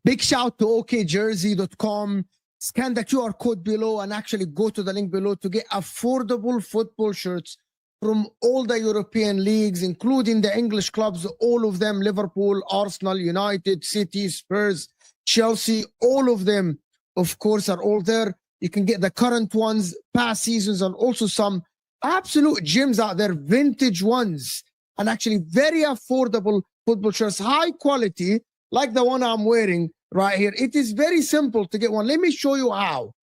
Big shout to okjersey.com. Scan the QR code below and actually go to the link below to get affordable football shirts from all the European leagues, including the English clubs, all of them, Liverpool, Arsenal, United, City, Spurs, Chelsea, all of them, of course, are all there. You can get the current ones, past seasons, and also some absolute gems out there, vintage ones, and actually very affordable football shirts, high quality, like the one I'm wearing right here. It is very simple to get one. Let me show you how.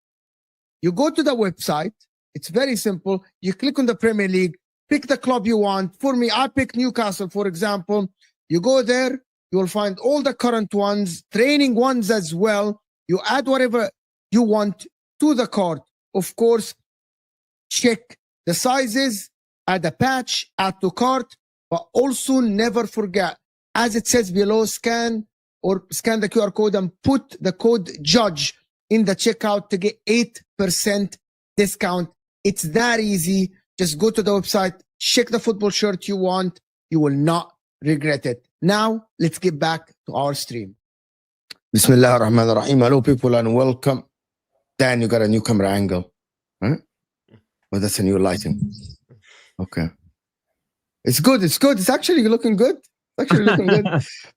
You go to the website. It's very simple. You click on the Premier League, pick the club you want. For me, I pick Newcastle, for example. You go there, you will find all the current ones, training ones as well. You add whatever you want to the cart. Of course, check the sizes, add a patch, add to cart, but also never forget, as it says below, scan the QR code and put the code JUDGE in the checkout to get 8% discount. It's that easy. Just go to the website, check the football shirt you want. You will not regret it. Now, let's get back to our stream. Bismillah ar-Rahman ar-Rahim. Hello, people, and welcome. Dan, you got a new camera angle. Huh? Oh, that's a new lighting. Okay. It's good. It's good. It's actually looking good. Actually looking good.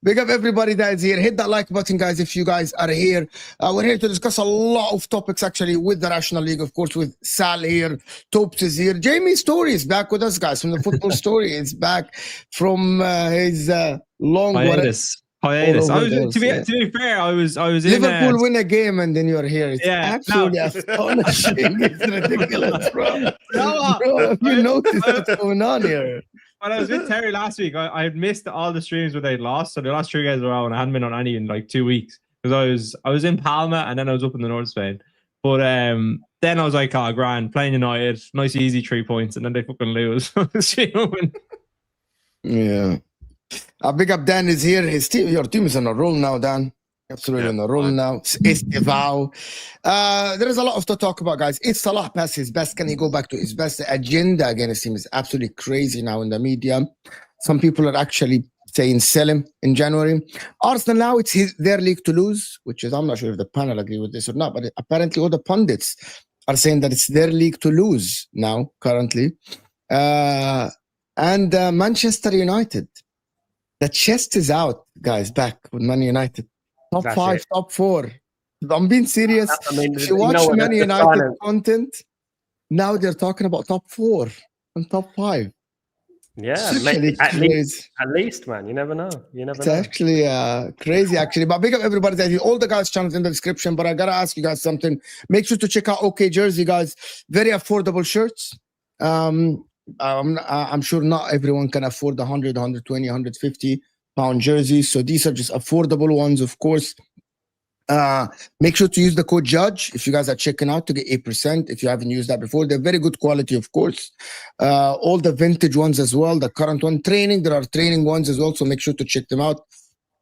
Big up everybody that is here. Hit that like button, guys, if you guys are here. We're here to discuss a lot of topics, actually, with the National League, of course, with Sal here. Topes is here. Jamie Story is back with us, guys, from the Football Story. Is back from his long hiatus. To be fair, I was Liverpool win a game and then you're here. It's absolutely astonishing. It's ridiculous, bro. Bro, you notice what's going on here. When I was with Terry last week, I had missed all the streams where they'd lost. So the last 3 guys were out, and I hadn't been on any in like 2 weeks because I was in Palma and then I was up in the North Spain. But then I was like, oh, grand, playing United, nice easy 3 points, and then they fucking lose. Yeah. Big up Dan is here. His team, your team is on a roll now, Dan. Absolutely on a roll now. Estevao. There is a lot to talk about, guys. It's Salah past his best. Can he go back to his best? The agenda against him is absolutely crazy now in the media. Some people are actually saying sell him in January. Arsenal now, it's their league to lose, which is, I'm not sure if the panel agree with this or not, but apparently all the pundits are saying that it's their league to lose now, currently. And Manchester United. The chest is out, guys, back with Man United. Top 5, top 4. I'm being serious. I mean, if you watch Man United content, now they're talking about top 4 and top 5. Yeah, It's maybe actually at least, man. You never know. It's actually crazy, actually. But big up everybody. All the guys' channels in the description. But I gotta ask you guys something. Make sure to check out OK Jersey, guys. Very affordable shirts. I'm sure not everyone can afford the 100, 120, 150 pound jerseys. So these are just affordable ones, of course. Make sure to use the code JUDGE if you guys are checking out to get 8% if you haven't used that before. They're very good quality, of course. All the vintage ones as well, the current one. Training, there are training ones as well, so make sure to check them out.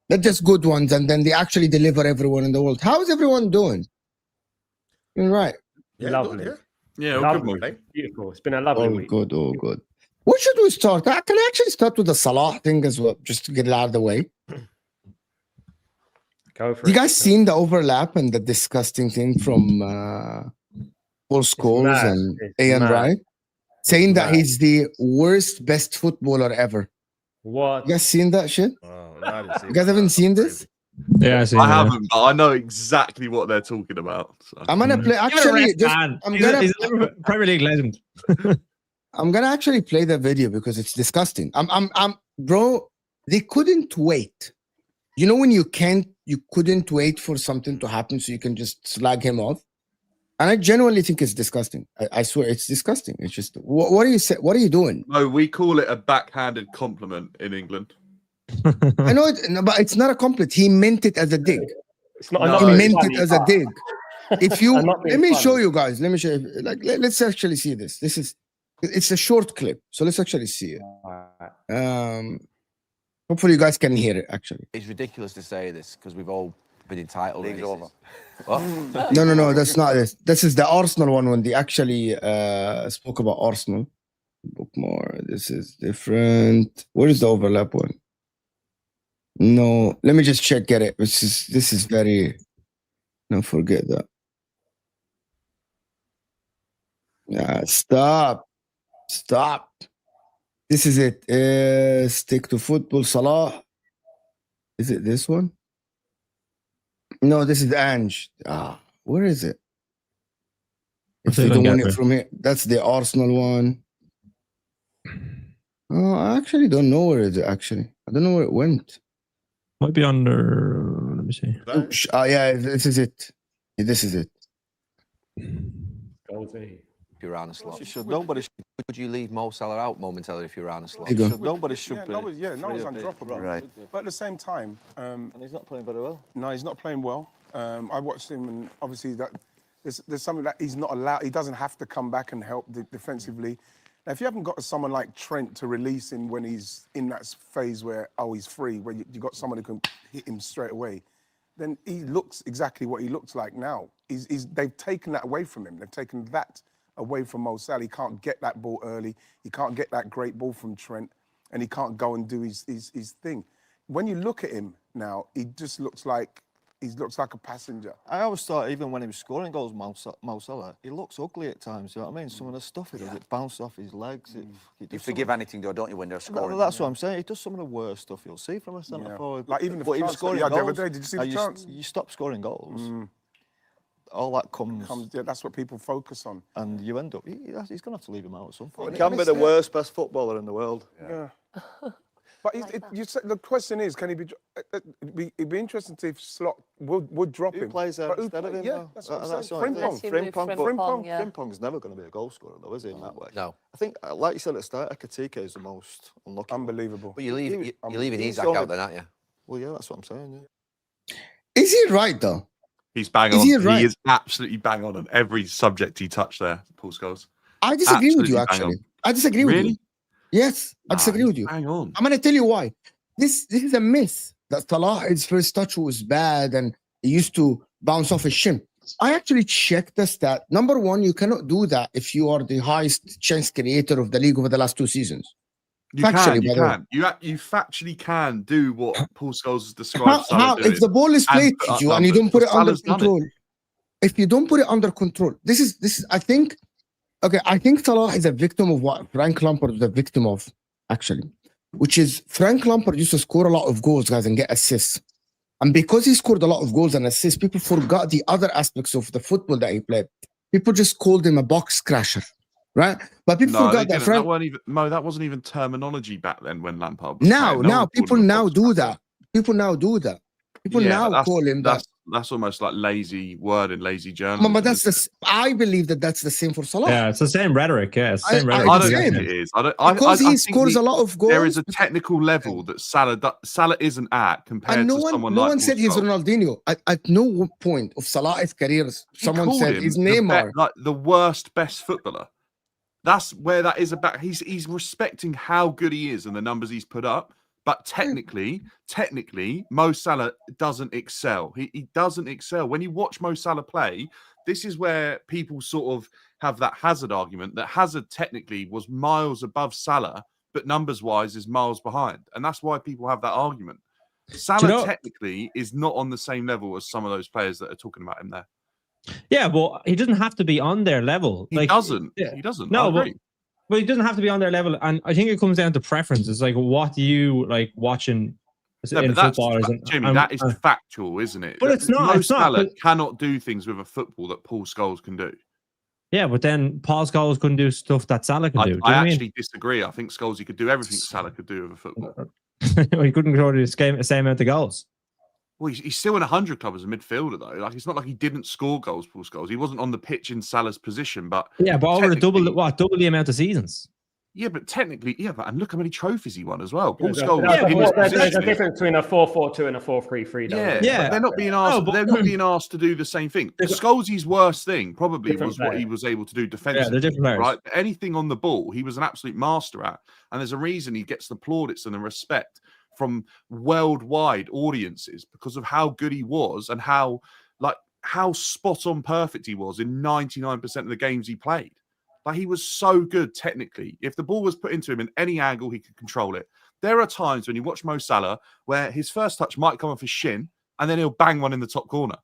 They're just good ones, and then they actually deliver everyone in the world. How is everyone doing? Right. Yeah, lovely. Good, yeah, lovely. good, Beautiful. It's been a lovely week. Good, all good. What should we start? Can I actually start with the Salah thing as well, just to get it out of the way? Go for You guys seen the overlap and the disgusting thing from Paul Scholes and Ian Wright saying that he's the worst, best footballer ever? What? You guys seen that shit? Oh, no, I didn't see You guys haven't seen this? Yeah, I haven't, but I know exactly what they're talking about. So. I'm gonna play. Actually, he's a Premier League legend. I'm gonna actually play the video because it's disgusting. Bro. They couldn't wait. You know when you couldn't wait for something to happen so you can just slag him off. And I genuinely think it's disgusting. I swear it's disgusting. It's just what are you say? What are you doing? No, we call it a backhanded compliment in England. I know it, but it's not a compliment. He meant it as a dig. It's not. He meant it as a dig. If you let me show funny. you guys. Let me show you. Let's actually see this. It's a short clip, so let's actually see it. Hopefully you guys can hear it. Actually, it's ridiculous to say this because we've all been entitled. League's over. What? No, that's not this. This is the Arsenal one when they actually spoke about Arsenal. Book more. This is different. Where is the overlap one? No, let me just check. Get it. This is very. No, forget that. Yeah, stop. This is it. Stick to football. Salah. Is it this one? No, this is Ange. Where is it? If they don't want it from here, that's the Arsenal one. Oh, I actually don't know where it is. Actually, I don't know where it went. Might be under. Let me see. Yeah, this is it. This is it. If you're Arne Slot, would you leave Mo Salah out momentarily if you're Arne Slot? Nobody should be. No one's undroppable. Right. But at the same time, and he's not playing very well. No, he's not playing well. I watched him, and obviously that there's something that he's not allowed. He doesn't have to come back and help defensively. Now, if you haven't got someone like Trent to release him when he's in that phase where he's free, where you got someone who can hit him straight away, then he looks exactly what he looks like now. They've taken that away from him. They've taken that away from Mo Salah. He can't get that ball early. He can't get that great ball from Trent, and he can't go and do his thing. When you look at him now, he just looks like a passenger. I always thought, even when he was scoring goals, Mo Salah, he looks ugly at times. You know what I mean? Some of the stuff he does, it bounces off his legs. You forgive anything, though, don't you, when they're scoring? That's what I'm saying. He does some of the worst stuff you'll see from a centre forward. Like even the he was chance scoring the goals. other day. Did you see the chance? You stop scoring goals. All that comes. Yeah, that's what people focus on. And you end up. He's going to have to leave him out at some point. He can be the worst, best footballer in the world. Yeah. But you said the question is, can he be? It'd be interesting to see if Slot would drop him. Who plays there instead of him? Yeah, that's what I'm saying. Frimpong's never going to be a goal scorer, though, is he? In that way. No. I think, like you said at the start, Ekitike is the most unlucky. Unbelievable. But you're leaving Isak out then, aren't you? Well, yeah, that's what I'm saying. Yeah. Is he right though? He's bang on. Is he right? He is absolutely bang on every subject he touched there, Paul Scholes. I disagree with you. Absolutely bang Actually, on. I disagree with Really? you. Yes, I disagree with you. Hang on. I'm going to tell you why. This is a myth that Salah, his first touch was bad and he used to bounce off his shin. I actually checked the stat. Number one, you cannot do that if you are the highest chance creator of the league over the last 2 seasons. You factually can do what Paul Scholes has described. How if the ball is played to you and you don't put it under control? If you don't put it under control, this is I think Salah is a victim of what Frank Lampard was a victim of, actually, which is Frank Lampard used to score a lot of goals, guys, and get assists. And because he scored a lot of goals and assists, people forgot the other aspects of the football that he played. People just called him a box crasher. right? But people No, they forgot that. didn't. That weren't even Mo. That wasn't even terminology back then when Lampard was Now, playing. No one people called him a now box do passer. that. People now do that. People Yeah, but now call him that. That's almost like lazy word and lazy journalism. But that's I believe that's the same for Salah. Yeah, it's the same rhetoric. Yeah, it's the same I rhetoric. I don't same. think it is. Because he scores a lot of goals. There is a technical level that Salah isn't at compared And to someone no like one said he's Paul Scholes. Ronaldinho. At no point of Salah's career, someone said he's Neymar. Like the worst, best footballer. That's where that is about. He's respecting how good he is and the numbers he's put up. But technically, Mo Salah doesn't excel. He doesn't excel. When you watch Mo Salah play, this is where people sort of have that Hazard argument that Hazard technically was miles above Salah, but numbers-wise is miles behind. And that's why people have that argument. Salah technically is not on the same level as some of those players that are talking about him there. Yeah, but he doesn't have to be on their level. He doesn't. Yeah. He doesn't. No, but he doesn't have to be on their level. And I think it comes down to preferences. Like, what do you like watching in football? Jimmy, that is factual, isn't it? But it's not. Mo Salah cannot do things with a football that Paul Scholes can do. Yeah, but then Paul Scholes couldn't do stuff that Salah can do. I actually disagree. I think Scholes could do everything Salah could do with a football. He couldn't control the same amount of goals. Well, he's still in 100 club as a midfielder, though. Like, it's not like he didn't score goals, Paul Scholes. He wasn't on the pitch in Salah's position, but over double the amount of seasons. Yeah, but technically, and look how many trophies he won as well. Paul There's Scholes. a difference between a 4-4-2 and a 4-3-3. Yeah. They're not being asked. They're not being asked to do the same thing. Scholes' worst thing probably was what he was able to do defensively. Yeah, they're different players. Right? Anything on the ball, he was an absolute master at, and there's a reason he gets the plaudits and the respect from worldwide audiences because of how good he was and how spot on perfect he was in 99% of the games he played. Like, he was so good technically. If the ball was put into him in any angle, he could control it. There are times when you watch Mo Salah where his first touch might come off his shin and then he'll bang one in the top corner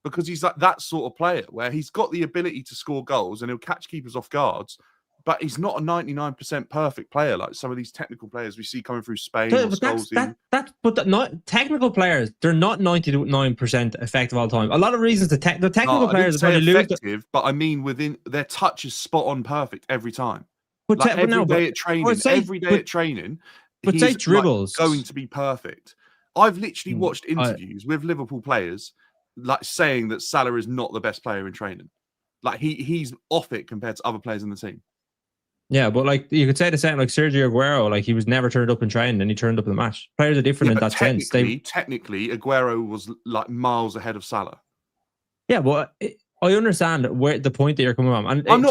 because he's like that sort of player where he's got the ability to score goals and he'll catch keepers off guards. But he's not a 99% perfect player like some of these technical players we see coming through Spain. Technical players, they're not 99% effective all the time. A lot of reasons the technical players are effective, but I mean within their touch is spot on perfect every time. But every day at training, he's dribbles going to be perfect. I've literally watched interviews with Liverpool players like saying that Salah is not the best player in training. Like he's off it compared to other players in the team. Yeah, but like you could say the same, like Sergio Aguero, like he was never turned up in training and he turned up in the match. Players are different in that sense. Technically, Aguero was like miles ahead of Salah. Yeah, but I understand where the point that you're coming from. And I'm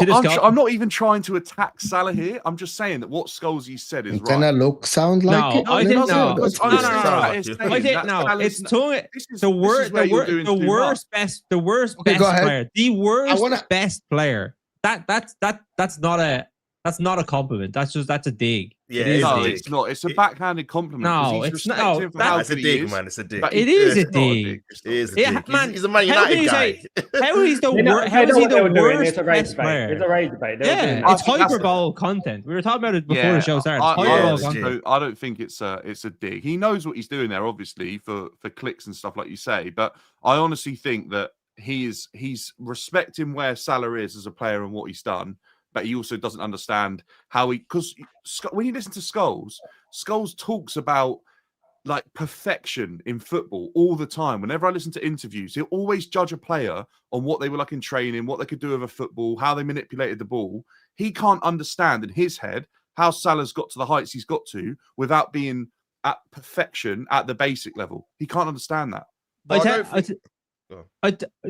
not even trying to attack Salah here. I'm just saying that what Scholes said is right. It sound like it? I think no. It's the worst best player. The worst best player. That's not a compliment. That's a dig. Yeah, it's not. It's a backhanded compliment. No, it's not. That's a dig, man. It's a dig. It is a dig. It is a dig. Man, he's a Man United guy. How is he the worst best player? It's a rage debate. Yeah, it's hyperbole content. We were talking about it before the show started. I don't think it's a dig. He knows what he's doing there, obviously, for clicks and stuff like you say. But I honestly think that he's respecting where Salah is as a player and what he's done. But he also doesn't understand because when you listen to Scholes talks about like perfection in football all the time. Whenever I listen to interviews, he'll always judge a player on what they were like in training, what they could do with a football, how they manipulated the ball. He can't understand in his head how Salah's got to the heights he's got to without being at perfection at the basic level. He can't understand that.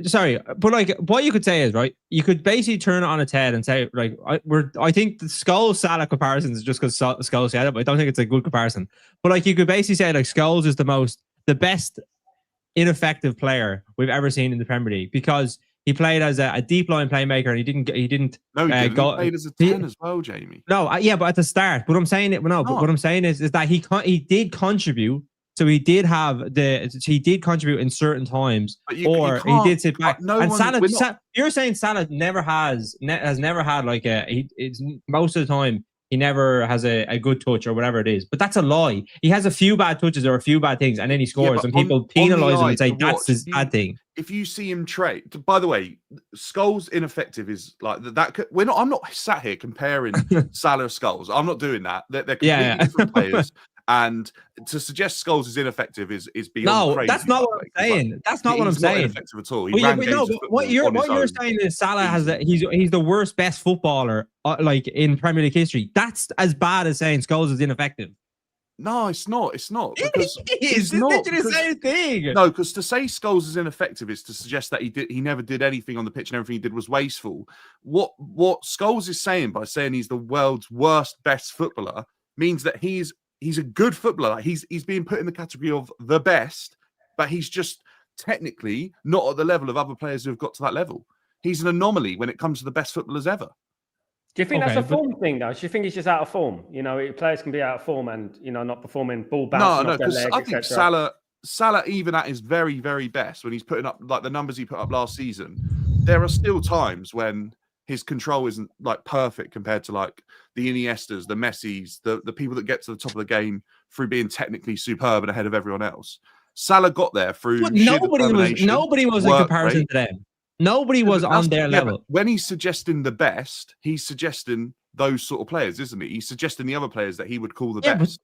Sorry, but like what you could say is right. You could basically turn it on its head and say like I think the Scholes Salah comparison is just because Scholes said it, but I don't think it's a good comparison. But like you could basically say like Scholes is the best ineffective player we've ever seen in the Premier League because he played as a deep line playmaker and he didn't. No, he played as a 10 as well, Jamie. No, but at the start. But I'm saying it. No, but what I'm saying is that he did contribute. So he did contribute in certain times, he did sit back. You're saying Salah has never had like it's most of the time he never has a good touch or whatever it is. But that's a lie. He has a few bad touches or a few bad things, and then he scores, and people penalise him and say that's his bad thing. if you see him trade, by the way, Scholes ineffective is like that. I'm not sat here comparing Salah Scholes. I'm not doing that. They're completely different players. And to suggest Scholes is ineffective is beyond crazy. That's not what I'm saying. That's not what I'm saying. He's not ineffective at all. He ran games of football what you're on his own. saying is Salah he's the worst best footballer like in Premier League history. That's as bad as saying Scholes is ineffective. No, it's not. It's not. It's literally the same thing. No, because to say Scholes is ineffective is to suggest that he never did anything on the pitch and everything he did was wasteful. What Scholes is saying by saying he's the world's worst best footballer means that he's a good footballer. Like he's being put in the category of the best, but he's just technically not at the level of other players who have got to that level. He's an anomaly when it comes to the best footballers ever. Do you think that's a form thing, though? Do you think he's just out of form? You know, players can be out of form and, you know, not performing, ball bouncing off their legs, I think Salah, even at his very, very best, when he's putting up like the numbers he put up last season, there are still times when his control isn't like perfect compared to like the Iniestas, the Messis, the people that get to the top of the game through being technically superb and ahead of everyone else. Salah got there through nobody was in comparison to them. Nobody was on their level. When he's suggesting the best, he's suggesting those sort of players, isn't he? He's suggesting the other players that he would call the best.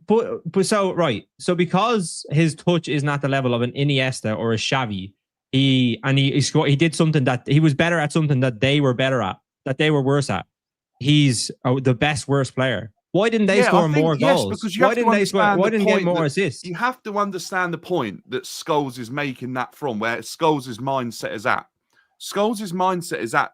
But so because his touch is not the level of an Iniesta or a Xavi, he did something that he was better at, something that they were better at, that they were worse at. He's the worst player. Why didn't they score more goals? Because why didn't they get more assists? You have to understand the point that Scholes is making that from, where Scholes' mindset is at. Scholes' mindset is at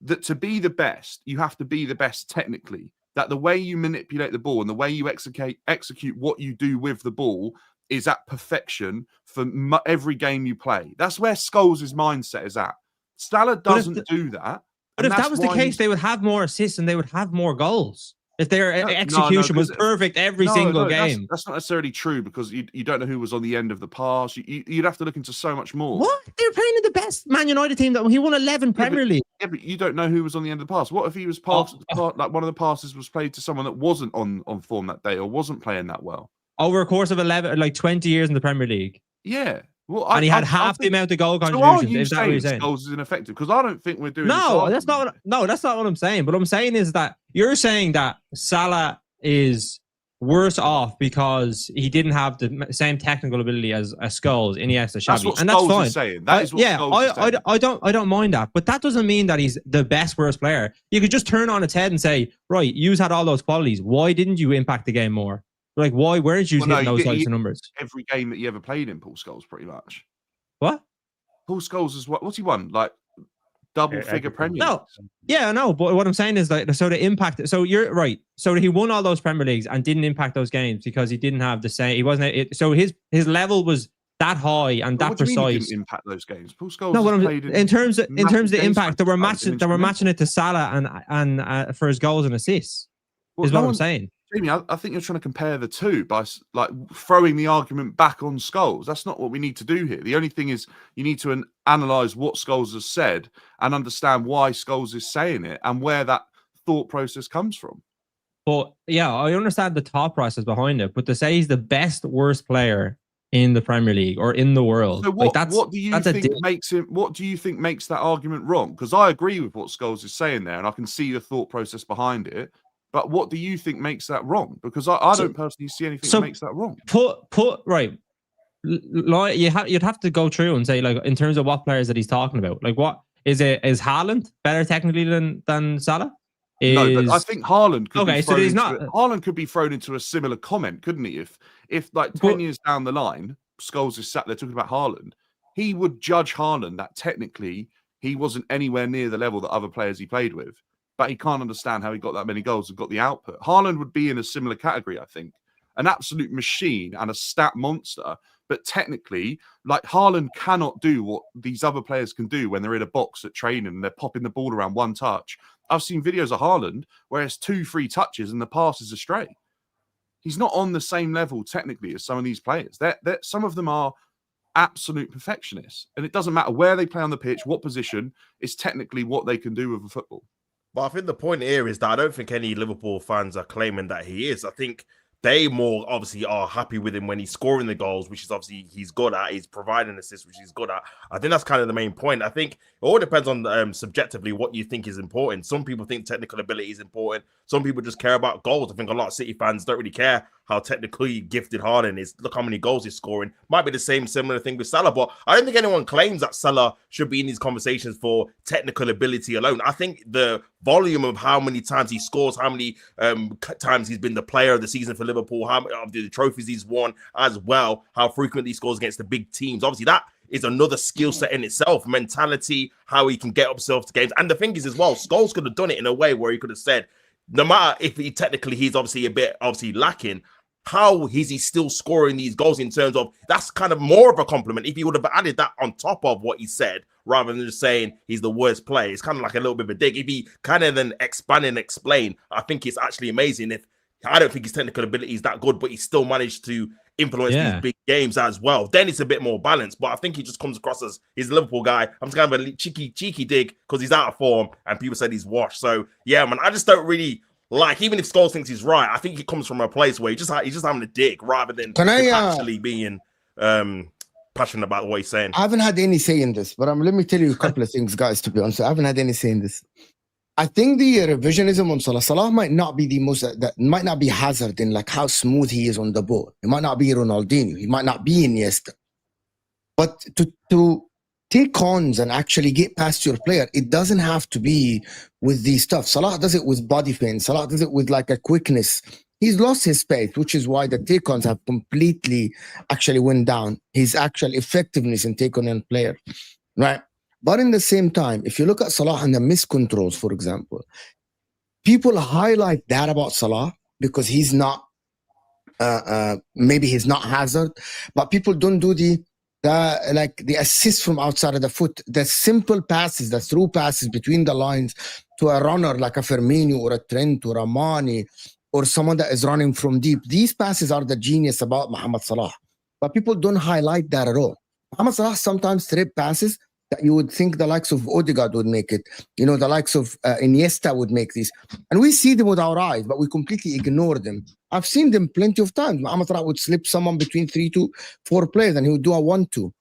that to be the best, you have to be the best technically. That the way you manipulate the ball and the way you execute what you do with the ball is at perfection for every game you play. That's where Scholes' mindset is at. Salah doesn't do that. But if that was the case, they would have more assists and they would have more goals. If their execution was perfect every single game. That's not necessarily true, because you don't know who was on the end of the pass. You'd have to look into so much more. What? They're playing in the best Man United team that he won 11 Premier League. Yeah, but you don't know who was on the end of the pass. What if he was like one of the passes was played to someone that wasn't on form that day or wasn't playing that well? Over a course of 20 years in the Premier League. Yeah. Well, and he had half the amount of goal contributions. So are you saying Scholes is ineffective? Because I don't think we're doing. That's not what I'm saying. What I'm saying is that you're saying that Salah is worse off because he didn't have the same technical ability as Scholes, Iniesta, Xavi, and that's fine. Saying. That is what Scholes is saying. I don't mind that, but that doesn't mean that he's the worst player. You could just turn on its head and say, right, you've had all those qualities. Why didn't you impact the game more? Like, why weren't you hitting those types of numbers? Every game that you ever played in, Paul Scholes, pretty much. What? Paul Scholes is what's he won? Like double-figure Premier Leagues. Yeah, I know. But what I'm saying is that so the impact. So you're right. So he won all those Premier Leagues and didn't impact those games because he didn't have the same. He wasn't. So his level was that high and that precise. He didn't impact those games. Paul Scholes played in terms of the impact, they were matching it to Salah and for his goals and assists. Is what I'm saying. Jamie, I think you're trying to compare the two by like throwing the argument back on Scholes. That's not what we need to do here. The only thing is you need to analyse what Scholes has said and understand why Scholes is saying it and where that thought process comes from. But yeah, I understand the thought process behind it. But to say he's the worst player in the Premier League or in the world, so what do you think makes him? What do you think makes that argument wrong? Because I agree with what Scholes is saying there, and I can see the thought process behind it. But what do you think makes that wrong? Because I don't personally see anything that makes that wrong. Right. Like you'd have to go through and say, like, in terms of what players that he's talking about, like what is Haaland better technically than Salah? No, but I think Haaland could be thrown not. Haaland could be thrown into a similar comment, couldn't he? If like 10 years down the line, Scholes is sat there talking about Haaland, he would judge Haaland that technically he wasn't anywhere near the level that other players he played with. But he can't understand how he got that many goals and got the output. Haaland would be in a similar category, I think. An absolute machine and a stat monster. But technically, like Haaland cannot do what these other players can do when they're in a box at training and they're popping the ball around one touch. I've seen videos of Haaland where it's 2-3 touches and the pass is astray. He's not on the same level technically as some of these players. Some of them are absolute perfectionists. And it doesn't matter where they play on the pitch, what position, it's technically what they can do with a football. But I think the point here is that I don't think any Liverpool fans are claiming that he is. I think they more obviously are happy with him when he's scoring the goals, which is obviously he's good at. He's providing assists, which he's good at. I think that's kind of the main point. I think it all depends on subjectively what you think is important. Some people think technical ability is important. Some people just care about goals. I think a lot of City fans don't really care how technically gifted Haaland is. Look how many goals he's scoring. Might be the similar thing with Salah, but I don't think anyone claims that Salah should be in these conversations for technical ability alone. I think the volume of how many times he scores, how many times he's been the player of the season for Liverpool, how many of the trophies he's won as well, how frequently he scores against the big teams. Obviously, that is another skill set in itself, mentality, how he can get himself to games. And the thing is as well, Scholes could have done it in a way where he could have said, no matter if he's obviously a bit lacking, how is he still scoring these goals in terms of that's kind of more of a compliment. If he would have added that on top of what he said, rather than just saying he's the worst player, it's kind of like a little bit of a dig. If he kind of then expand and explain, I think it's actually amazing. If I don't think his technical ability is that good, but he still managed to influence these big games as well, then it's a bit more balanced. But I think he just comes across as he's a Liverpool guy. I'm just kind of a cheeky dig because he's out of form and people said he's washed. So yeah, man, I just don't really like, even if Scholes thinks he's right, I think he comes from a place where he's just having a dig rather than actually being passionate about what he's saying. I haven't had any say in this, but let me tell you a couple of things, guys, to be honest. I haven't had any say in this. I think the revisionism on Salah might not be the most, that might not be Hazard in like how smooth he is on the ball. It might not be Ronaldinho. He might not be Iniesta. But to take cons and actually get past your player, it doesn't have to be with these stuff. Salah does it with body pain. Salah does it with like a quickness. He's lost his pace, which is why the take-ons have completely actually went down. His actual effectiveness in take-on a player, right? But in the same time, if you look at Salah and the miscontrols, for example, people highlight that about Salah because he's not, maybe he's not Hazard, but people don't do the assist from outside of the foot, the simple passes, the through passes between the lines to a runner like a Firmino or a Trent or a Mane or someone that is running from deep. These passes are the genius about Mohamed Salah, but people don't highlight that at all. Mohamed Salah sometimes trip passes that you would think the likes of Odegaard would make it. You know, the likes of Iniesta would make these. And we see them with our eyes, but we completely ignore them. I've seen them plenty of times. Mohamed Salah would slip someone between 3 to 4 players and he would do a 1-2.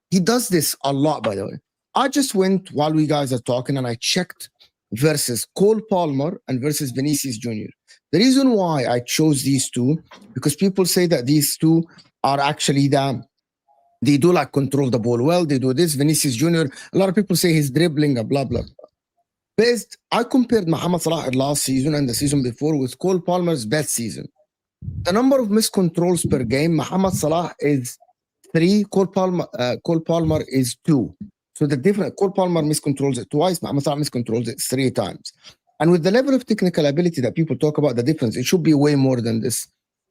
He does this a lot, by the way. I just went while we guys are talking and I checked versus Cole Palmer and versus Vinicius Jr. The reason why I chose these two, because people say that these two are actually they do like control the ball well. They do this. Vinicius Jr., a lot of people say he's dribbling and blah, blah, blah. I compared Mohamed Salah last season and the season before with Cole Palmer's best season. The number of miscontrols per game, Mohamed Salah is 3, Cole Palmer is 2. So the difference, Cole Palmer miscontrols it twice, Mohamed Salah miscontrols it 3 times. And with the level of technical ability that people talk about, the difference, it should be way more than this.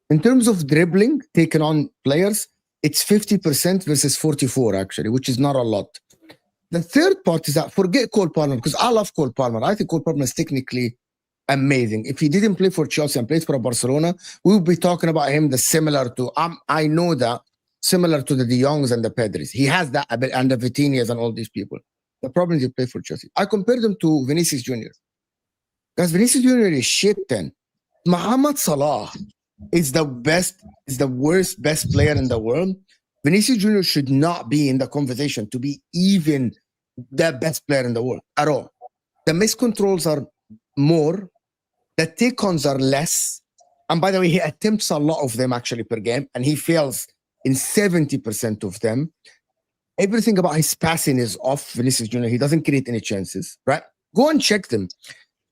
In terms of dribbling, taking on players, it's 50% versus 44 actually, which is not a lot. The third part is that forget Cole Palmer, because I love Cole Palmer. I think Cole Palmer is technically amazing. If he didn't play for Chelsea and plays for Barcelona, we would be talking about him similar to the De Jongs and the Pedris. He has that ability, and the Vitinhas and all these people. The problem is he played for Chelsea. I compared them to Vinicius Jr. Because Vinicius Jr. is shit then. Mohamed Salah is the best player in the world. Vinicius Jr. should not be in the conversation to be even the best player in the world at all. The miscontrols are more, the take-ons are less. And by the way, he attempts a lot of them actually per game, and he fails in 70% of them. Everything about his passing is off Vinicius Jr. He doesn't create any chances, right? Go and check them.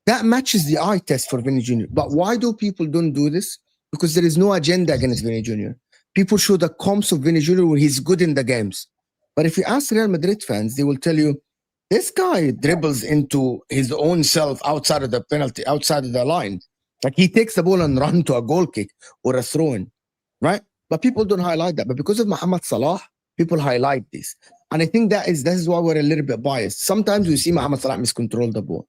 That matches the eye test for Vinicius Jr. But why do people don't do this? Because there is no agenda against Vinicius Jr. People show the comps of Vinicius Jr. where he's good in the games. But if you ask Real Madrid fans, they will tell you, this guy dribbles into his own self outside of the penalty, outside of the line. Like he takes the ball and runs to a goal kick or a throw-in, right? But people don't highlight that. But because of Mohamed Salah, people highlight this. And I think that is why we're a little bit biased. Sometimes we see Mohamed Salah miscontrol the ball.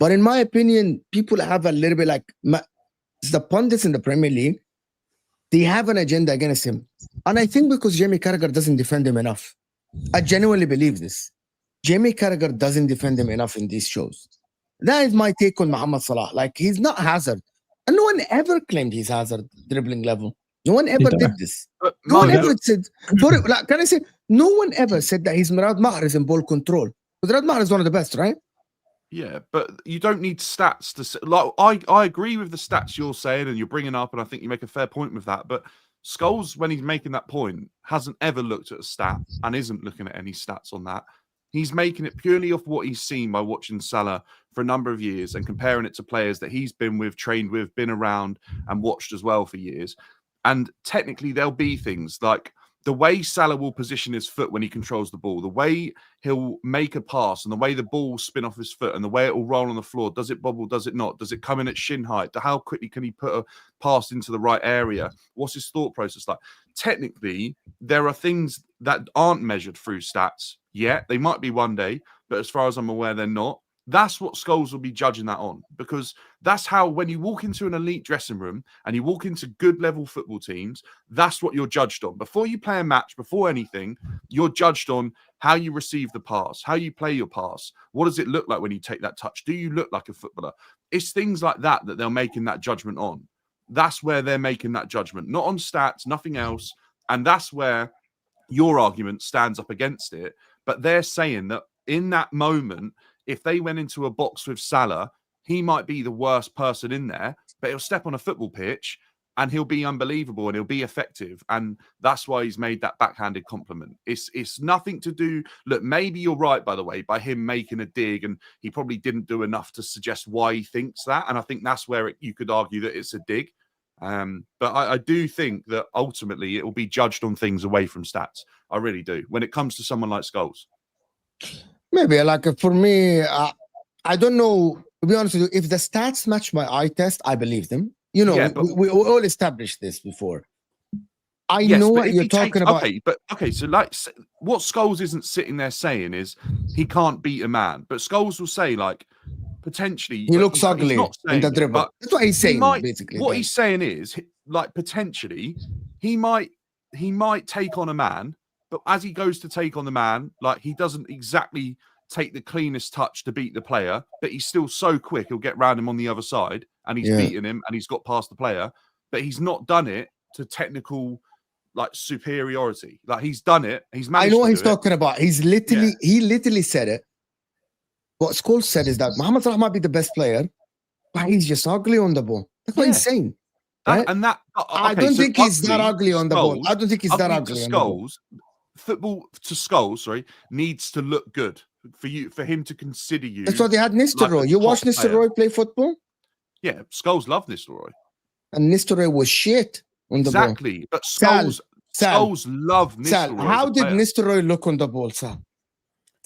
But in my opinion, people have a little bit like the pundits in the Premier League, they have an agenda against him. And I think because Jamie Carragher doesn't defend him enough. I genuinely believe this. Jamie Carragher doesn't defend him enough in these shows. That is my take on Mohamed Salah. Like, he's not Hazard. And no one ever claimed he's Hazard dribbling level. No one ever did this. But No one Mo, ever said, like, can I say, no one ever said that he's Murad Mahrez in ball control. But Murad Mahrez is one of the best, right? yeah, but you don't need stats to like. I agree with the stats you're saying and you're bringing up, and I think you make a fair point with that. But Scholes, when he's making that point, hasn't ever looked at a stat and isn't looking at any stats on that. He's making it purely off what he's seen by watching Salah for a number of years and comparing it to players that he's been with, trained with, been around and watched as well for years. And technically, there'll be things like the way Salah will position his foot when he controls the ball, the way he'll make a pass and the way the ball will spin off his foot and the way it will roll on the floor. Does it bobble? Does it not? Does it come in at shin height? How quickly can he put a pass into the right area? What's his thought process like? Technically, there are things that aren't measured through stats yet. They might be one day, but as far as I'm aware, they're not. That's what Scholes will be judging that on, because that's how, when you walk into an elite dressing room and you walk into good level football teams, that's what you're judged on. Before you play a match, before anything, you're judged on how you receive the pass, how you play your pass. What does it look like when you take that touch? Do you look like a footballer? It's things like that that they're making that judgment on. That's where they're making that judgment, not on stats, nothing else. And that's where your argument stands up against it. But they're saying that in that moment, if they went into a box with Salah, he might be the worst person in there, but he'll step on a football pitch and he'll be unbelievable and he'll be effective. And that's why he's made that backhanded compliment. It's nothing to do. Look, maybe you're right, by the way, by him making a dig, and he probably didn't do enough to suggest why he thinks that. And I think that's where you could argue that it's a dig. But I do think that ultimately it will be judged on things away from stats. I really do. When it comes to someone like Scholes. Maybe, like, for me, I don't know, to be honest with you, if the stats match my eye test, I believe them. You know, Yeah, but- we all established this before. I Yes, know but what if you're he talking takes- about. Okay, so like what Scholes isn't sitting there saying is he can't beat a man, but Scholes will say, like, potentially He looks he's ugly not in the saying it, dribble. but That's what he's saying, basically. what he's saying is, like, potentially he might take on a man, but as he goes to take on the man, like, he doesn't exactly take the cleanest touch to beat the player, but he's still so quick he'll get round him on the other side and he's beaten him and he's got past the player, but he's not done it to technical, like, superiority. Like, he's done it. He's managed. I know what to he's do it. talking about. He literally said it. What Scholes said is that Mohamed Salah might be the best player, but he's just ugly on the ball. That's what he's saying. Right? I don't think he's that ugly on the ball. I don't think he's that ugly on the ball. Football to Scholes, needs to look good for him to consider you. That's what they had Nistelrooy. like a You watched top player. Nistelrooy play football? Yeah, Scholes loved Nistelrooy. And Nistelrooy was shit on the ball. Exactly. But Sal, Scholes loved Sal, Nistelrooy. how as a did player. Nistelrooy look on the ball, Sal?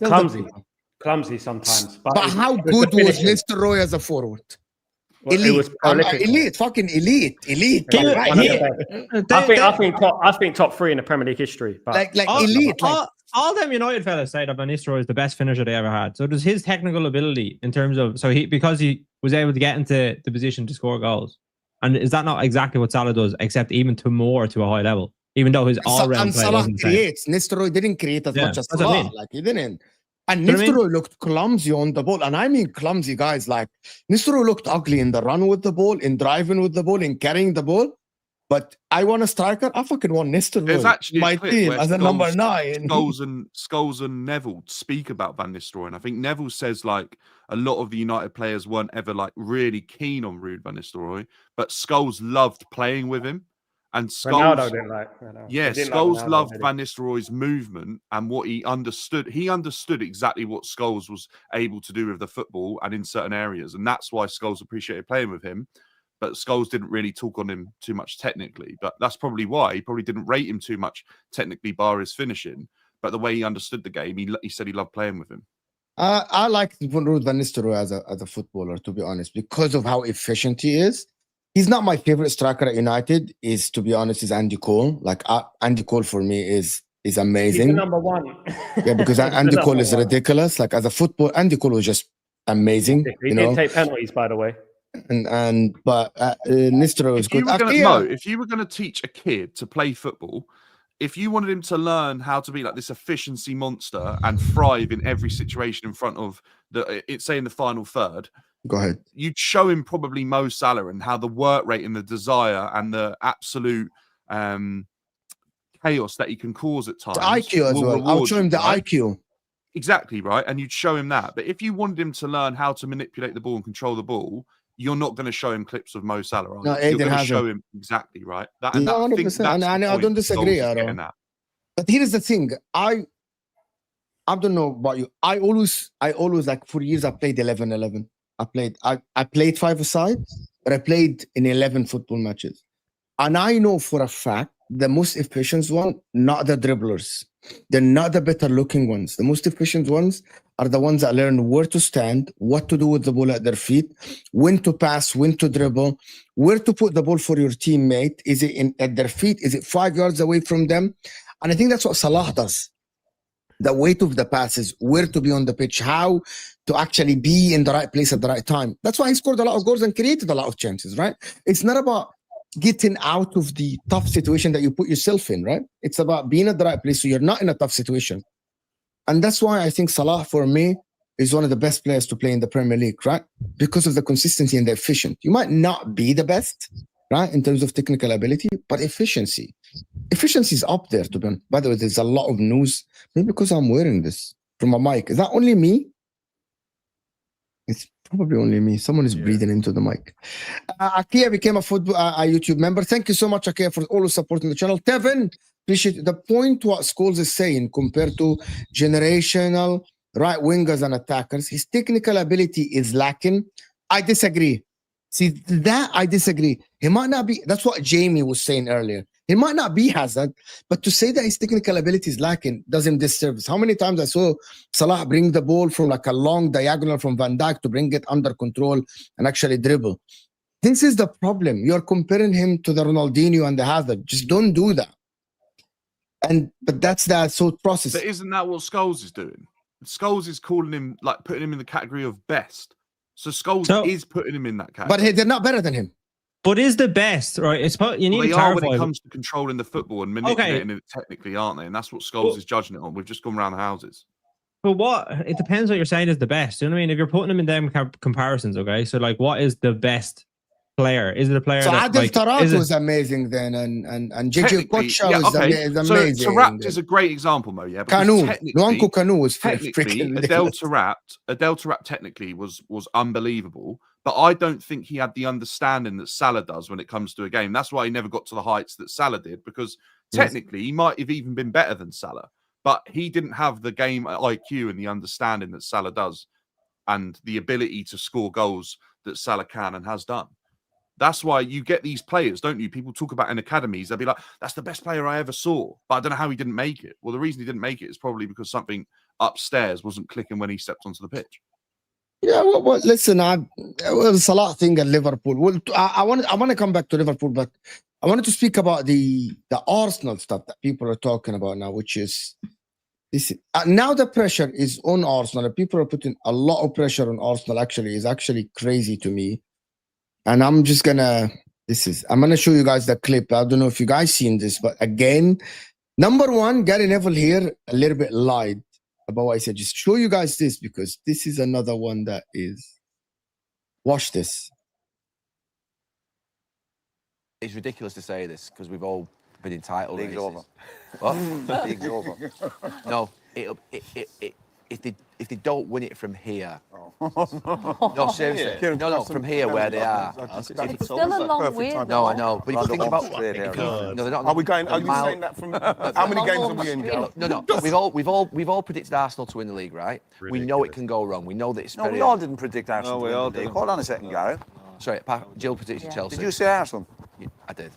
Clumsy sometimes. But how good was Nistelrooy as a forward? Well, elite. it was prolific. Elite, fucking elite. I think top three in the Premier League history. But Elite. All them United fellas say that Van Nistelrooy is the best finisher they ever had. So does his technical ability in terms of because he was able to get into the position to score goals, and is that not exactly what Salah does, except even to a high level? Even though his all-round play Salah wasn't creates. Nistelrooy didn't create as much as that's what Salah. I mean. Like, he didn't. And You know what I mean? Nistelrooy looked clumsy on the ball. And I mean clumsy, guys. Like, Nistelrooy looked ugly in the run with the ball, in driving with the ball, in carrying the ball. But I want a striker. I fucking want Nistelrooy. There's actually my a clip team where as a number 9. Scholes and Neville speak about Van Nistelrooy, and I think Neville says, like, a lot of the United players weren't ever, like, really keen on Ruud Van Nistelrooy, but Scholes loved playing with him. And Ronaldo didn't like. Scholes loved Van Nistelrooy's movement and what he understood. He understood exactly what Scholes was able to do with the football and in certain areas, and that's why Scholes appreciated playing with him. But Scholes didn't really talk on him too much technically. But that's probably why he probably didn't rate him too much technically, bar his finishing. But the way he understood the game, he said he loved playing with him. I like Ruud Van Nistelrooy as a footballer, to be honest, because of how efficient he is. He's not my favorite striker at United. To be honest, is Andy Cole. Like, Andy Cole for me is amazing. He's the number one. Yeah, because Andy Cole is ridiculous. Like, as a football, Andy Cole was just amazing. He didn't take penalties, by the way. But Nistelrooy was good. If you were going to teach a kid to play football, if you wanted him to learn how to be like this efficiency monster and thrive in every situation in front of say in the final third, Go ahead. You'd show him probably Mo Salah and how the work rate and the desire and the absolute chaos that he can cause at times. The IQ as well. I'll show him the IQ. Exactly, right? And you'd show him that. But if you wanted him to learn how to manipulate the ball and control the ball, you're not going to show him clips of Mo Salah, right? No, You're Aiden going to show him exactly, right? That, and no, that, I think 100%. And I don't disagree at all. But here's the thing. I don't know about you. I always like for years I played 11-11. I played 5-a-side, but I played in 11 football matches. And I know for a fact the most efficient one, not the dribblers. They're not the better looking ones. The most efficient ones are the ones that learn where to stand, what to do with the ball at their feet, when to pass, when to dribble, where to put the ball for your teammate. Is it at their feet? Is it 5 yards away from them? And I think that's what Salah does. The weight of the passes, where to be on the pitch, how to actually be in the right place at the right time. That's why he scored a lot of goals and created a lot of chances, right? It's not about getting out of the tough situation that you put yourself in, right? It's about being at the right place so you're not in a tough situation. And that's why I think Salah, for me, is one of the best players to play in the Premier League, right? Because of the consistency and the efficient. You might not be the best, right, in terms of technical ability, but efficiency. Efficiency is up there, to be honest. By the way, there's a lot of news. Maybe because I'm wearing this from a mic. Is that only me? It's probably only me. Someone is breathing into the mic. Akia became a YouTube member. Thank you so much, Akia, for always supporting the channel. Tevin, appreciate the point what Scholes is saying compared to generational right wingers and attackers. His technical ability is lacking. I disagree. See, that I disagree. He might not be, that's what Jamie was saying earlier. He might not be Hazard, but to say that his technical ability is lacking does him disservice. How many times I saw Salah bring the ball from like a long diagonal from Van Dijk to bring it under control and actually dribble. This is the problem. You're comparing him to the Ronaldinho and the Hazard. Just don't do that. But that's the thought process. But isn't that what Scholes is doing? Scholes is calling him, like, putting him in the category of best. So Scholes is putting him in that category. But they're not better than him. But is the best, right? It's you need they to are clarify when it comes to controlling the football and manipulating it technically, aren't they? And that's what Scholes is judging it on. We've just gone around the houses. But it depends what you're saying is the best. You know what I mean? If you're putting them in them comparisons, okay? So like, what is the best player? Is it a player? So that, Adel Taarabt was amazing then, and JJ Kocha is amazing. So Taarabt is a great example, Mo. Yeah, Nwankwo Kanu was technically Adel Taarabt technically was unbelievable. But I don't think he had the understanding that Salah does when it comes to a game. That's why he never got to the heights that Salah did, because technically he might have even been better than Salah. But he didn't have the game IQ and the understanding that Salah does and the ability to score goals that Salah can and has done. That's why you get these players, don't you? People talk about in academies. They'll be like, that's the best player I ever saw. But I don't know how he didn't make it. Well, the reason he didn't make it is probably because something upstairs wasn't clicking when he stepped onto the pitch. Yeah, well listen, it's a lot of thing at Liverpool. Well, I want to come back to Liverpool, but I wanted to speak about the Arsenal stuff that people are talking about now, which is this. Now the pressure is on Arsenal, and people are putting a lot of pressure on Arsenal. Actually, is actually crazy to me, and I'm just gonna. I'm gonna show you guys the clip. I don't know if you guys seen this, but again, number one, Gary Neville here a little bit lied about what I said. Just show you guys this because this is another one that is. Watch this. It's ridiculous to say this because we've all been in title League's races. over. What? League's over. No, if they don't win it from here. No, seriously. No, from here where they are. It's still a long way. No, I know. But if you think about Are we going? Are you saying that from how many games are we in? No. We've all predicted Arsenal to win the league, right? Ridiculous. We know it can go wrong. We know that it's No, we all didn't predict Arsenal. No, we all didn't. Hold on a second, Gary. Sorry, Jill predicted Chelsea. Did you say Arsenal? I did.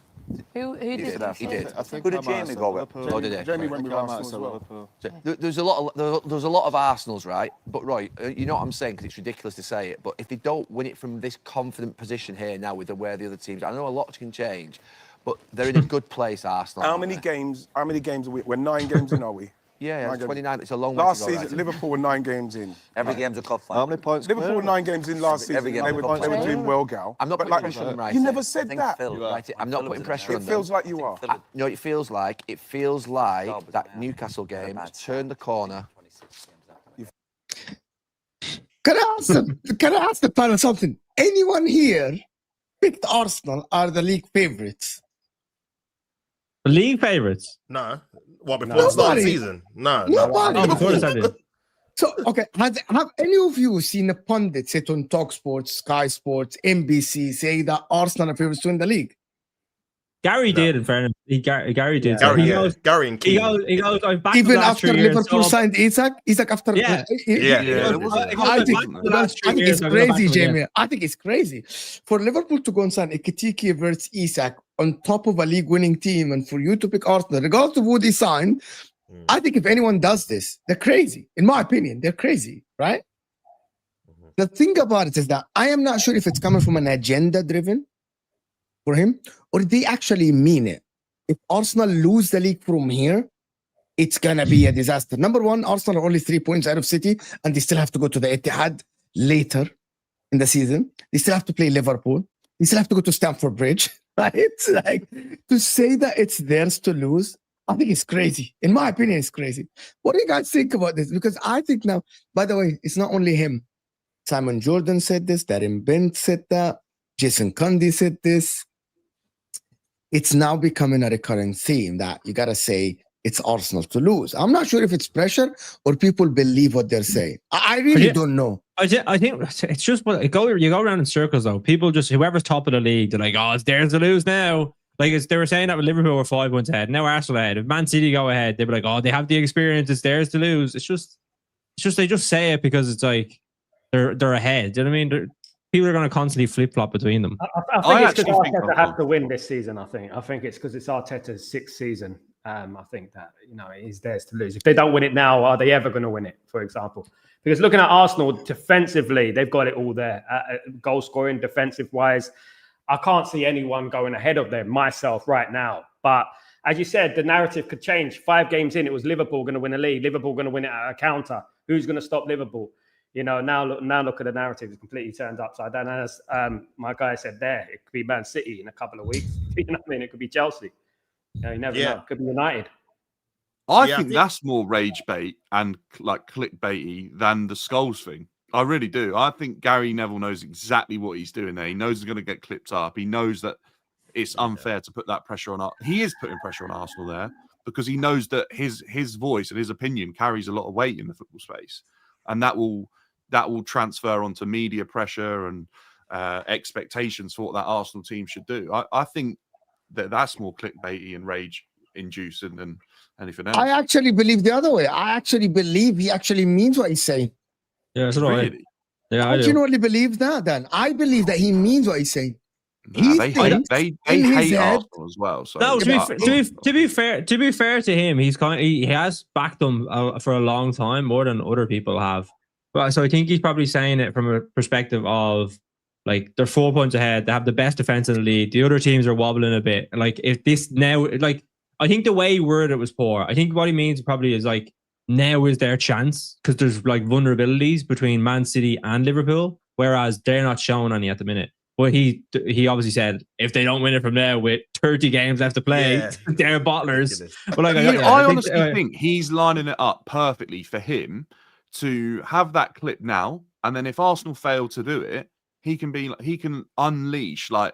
Who did He did. Who did Jamie go with? Oh, did he? Jamie went with Arsenal as well. There's a lot of Arsenals, right? But Roy, you know what I'm saying because it's ridiculous to say it. But if they don't win it from this confident position here now with where the other teams, I know a lot can change, but they're in a good place, Arsenal. How many games are we? We're 9 games in, are we? Yeah, 29. It's a long way Last to go. season, Liverpool were 9 games in. Every game's a cup final. How many points? Liverpool were 9 games in last season. Every game They were doing well, Gal. I'm not putting pressure on them, right? You never said that. I'm not putting pressure on them. It feels like you are. No, it feels like that Newcastle game turned the corner. Can I ask the panel something? Anyone here picked Arsenal are the league favourites? League favourites? No. What, before the start of the season? No. Nobody. Oh, before the start. So, okay, have any of you seen a pundit sit on TalkSports, Sky Sports, NBC say that Arsenal are favourites to win the league? Gary did, in fairness. Gary did. Gary and Keane. He goes, I've backed Even the last after 3 years, Liverpool so- signed Isak after... Yeah. I think it's crazy, Jamie. I think it's crazy. For Liverpool to go and sign Ekitike versus Isak on top of a league-winning team and for you to pick Arsenal, regardless of who they signed, I think if anyone does this, they're crazy. In my opinion, they're crazy, right? The thing about it is that I am not sure if it's coming from an agenda-driven for him, or they actually mean it. If Arsenal lose the league from here, it's gonna be a disaster. Number one, Arsenal are only 3 points out of City, and they still have to go to the Etihad later in the season. They still have to play Liverpool. They still have to go to Stamford Bridge. Right? It's like to say that it's theirs to lose. I think it's crazy. In my opinion, it's crazy. What do you guys think about this? Because I think now, by the way, it's not only him. Simon Jordan said this. Darren Bent said that. Jason Cundy said this. It's now becoming a recurring theme that you got to say it's Arsenal to lose. I'm not sure if it's pressure or people believe what they're saying. I really don't know. I think it's just you go around in circles though. People just, whoever's top of the league, they're like, oh, it's theirs to lose now. Like they were saying that with Liverpool were 5 points ahead. Now Arsenal ahead. If Man City go ahead, they'd be like, oh, they have the experience. It's theirs to lose. It's just they just say it because it's like they're ahead. Do you know what I mean? People are going to constantly flip-flop between them. I think it's because Arteta has to win this season, I think it's because it's Arteta's 6th season. I think that, it is theirs to lose. If they don't win it now, are they ever going to win it, for example? Because looking at Arsenal defensively, they've got it all there. Goal scoring, defensive-wise, I can't see anyone going ahead of them, myself, right now. But as you said, the narrative could change. 5 games in, it was Liverpool going to win a league. Liverpool going to win it at a counter. Who's going to stop Liverpool? Now look at the narrative. It's completely turned upside down. As my guy said there, it could be Man City in a couple of weeks. You know what I mean? It could be Chelsea. You never know. It could be United. I think that's more rage bait and like clickbaity than the Scholes thing. I really do. I think Gary Neville knows exactly what he's doing there. He knows he's going to get clipped up. He knows that it's unfair to put that pressure on. He is putting pressure on Arsenal there because he knows that his voice and his opinion carries a lot of weight in the football space, and that will transfer onto media pressure and expectations for what that Arsenal team should do. I think that's more clickbaity and rage inducing than anything else. I actually believe the other way. I actually believe he actually means what he's saying. Yeah, that's right. Really? Yeah, I genuinely believe that. Then I believe that he means what he's saying. They hate Arsenal as well. So no, to be fair to him, he has backed them for a long time, more than other people have. But so I think he's probably saying it from a perspective of like they're 4 points ahead, they have the best defense in the league. The other teams are wobbling a bit. Like if this now, like I think the way he worded it was poor. I think what he means probably is like now is their chance because there's like vulnerabilities between Man City and Liverpool, whereas they're not showing any at the minute. But he obviously said if they don't win it from now with 30 games left to play, they're bottlers. But like, I honestly think he's lining it up perfectly for him to have that clip now, and then if Arsenal fail to do it, he can unleash like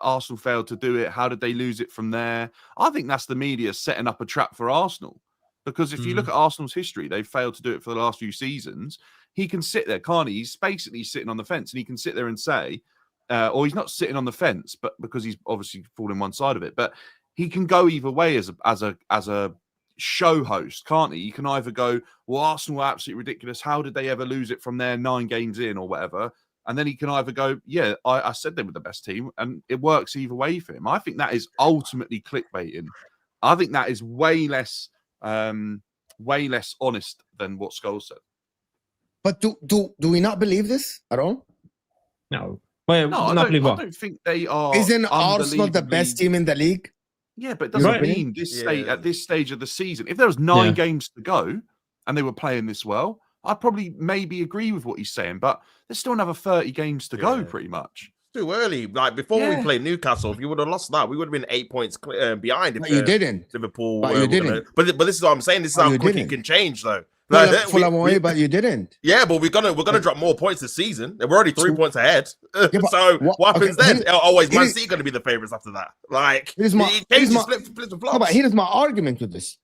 Arsenal failed to do it. How did they lose it from there? I think that's the media setting up a trap for Arsenal. Because if you look at Arsenal's history, they've failed to do it for the last few seasons. He can sit there, can't he? He's basically sitting on the fence, and he can sit there and say, or he's not sitting on the fence, but because he's obviously falling one side of it. But he can go either way as a show host, can't he? You can either go, well, Arsenal are absolutely ridiculous. How did they ever lose it from there 9 games in or whatever? And then he can either go, yeah, I said they were the best team, and it works either way for him. I think that is ultimately clickbaiting. I think that is way less honest than what Scholes said. But do we not believe this at all? No. Well, I don't think they are. Isn't Arsenal the best team in the league? Yeah, but it doesn't mean at this stage of the season. If there was 9 games to go and they were playing this well, I'd probably maybe agree with what he's saying. But there's still another 30 games to go, pretty much. Too early. Like before we played Newcastle, if you would have lost that, we would have been 8 points behind. If you didn't. Liverpool. But you didn't. But this is what I'm saying. This is how quick it can change, though. Fulham away, but you didn't. Yeah, but we're gonna drop more points this season. We're already 3 points ahead. but So what happens then? Is Man is- City going to be the favourites after that? Like, Here's my- it here's changes my- flips and No, flops. but here's my argument with this.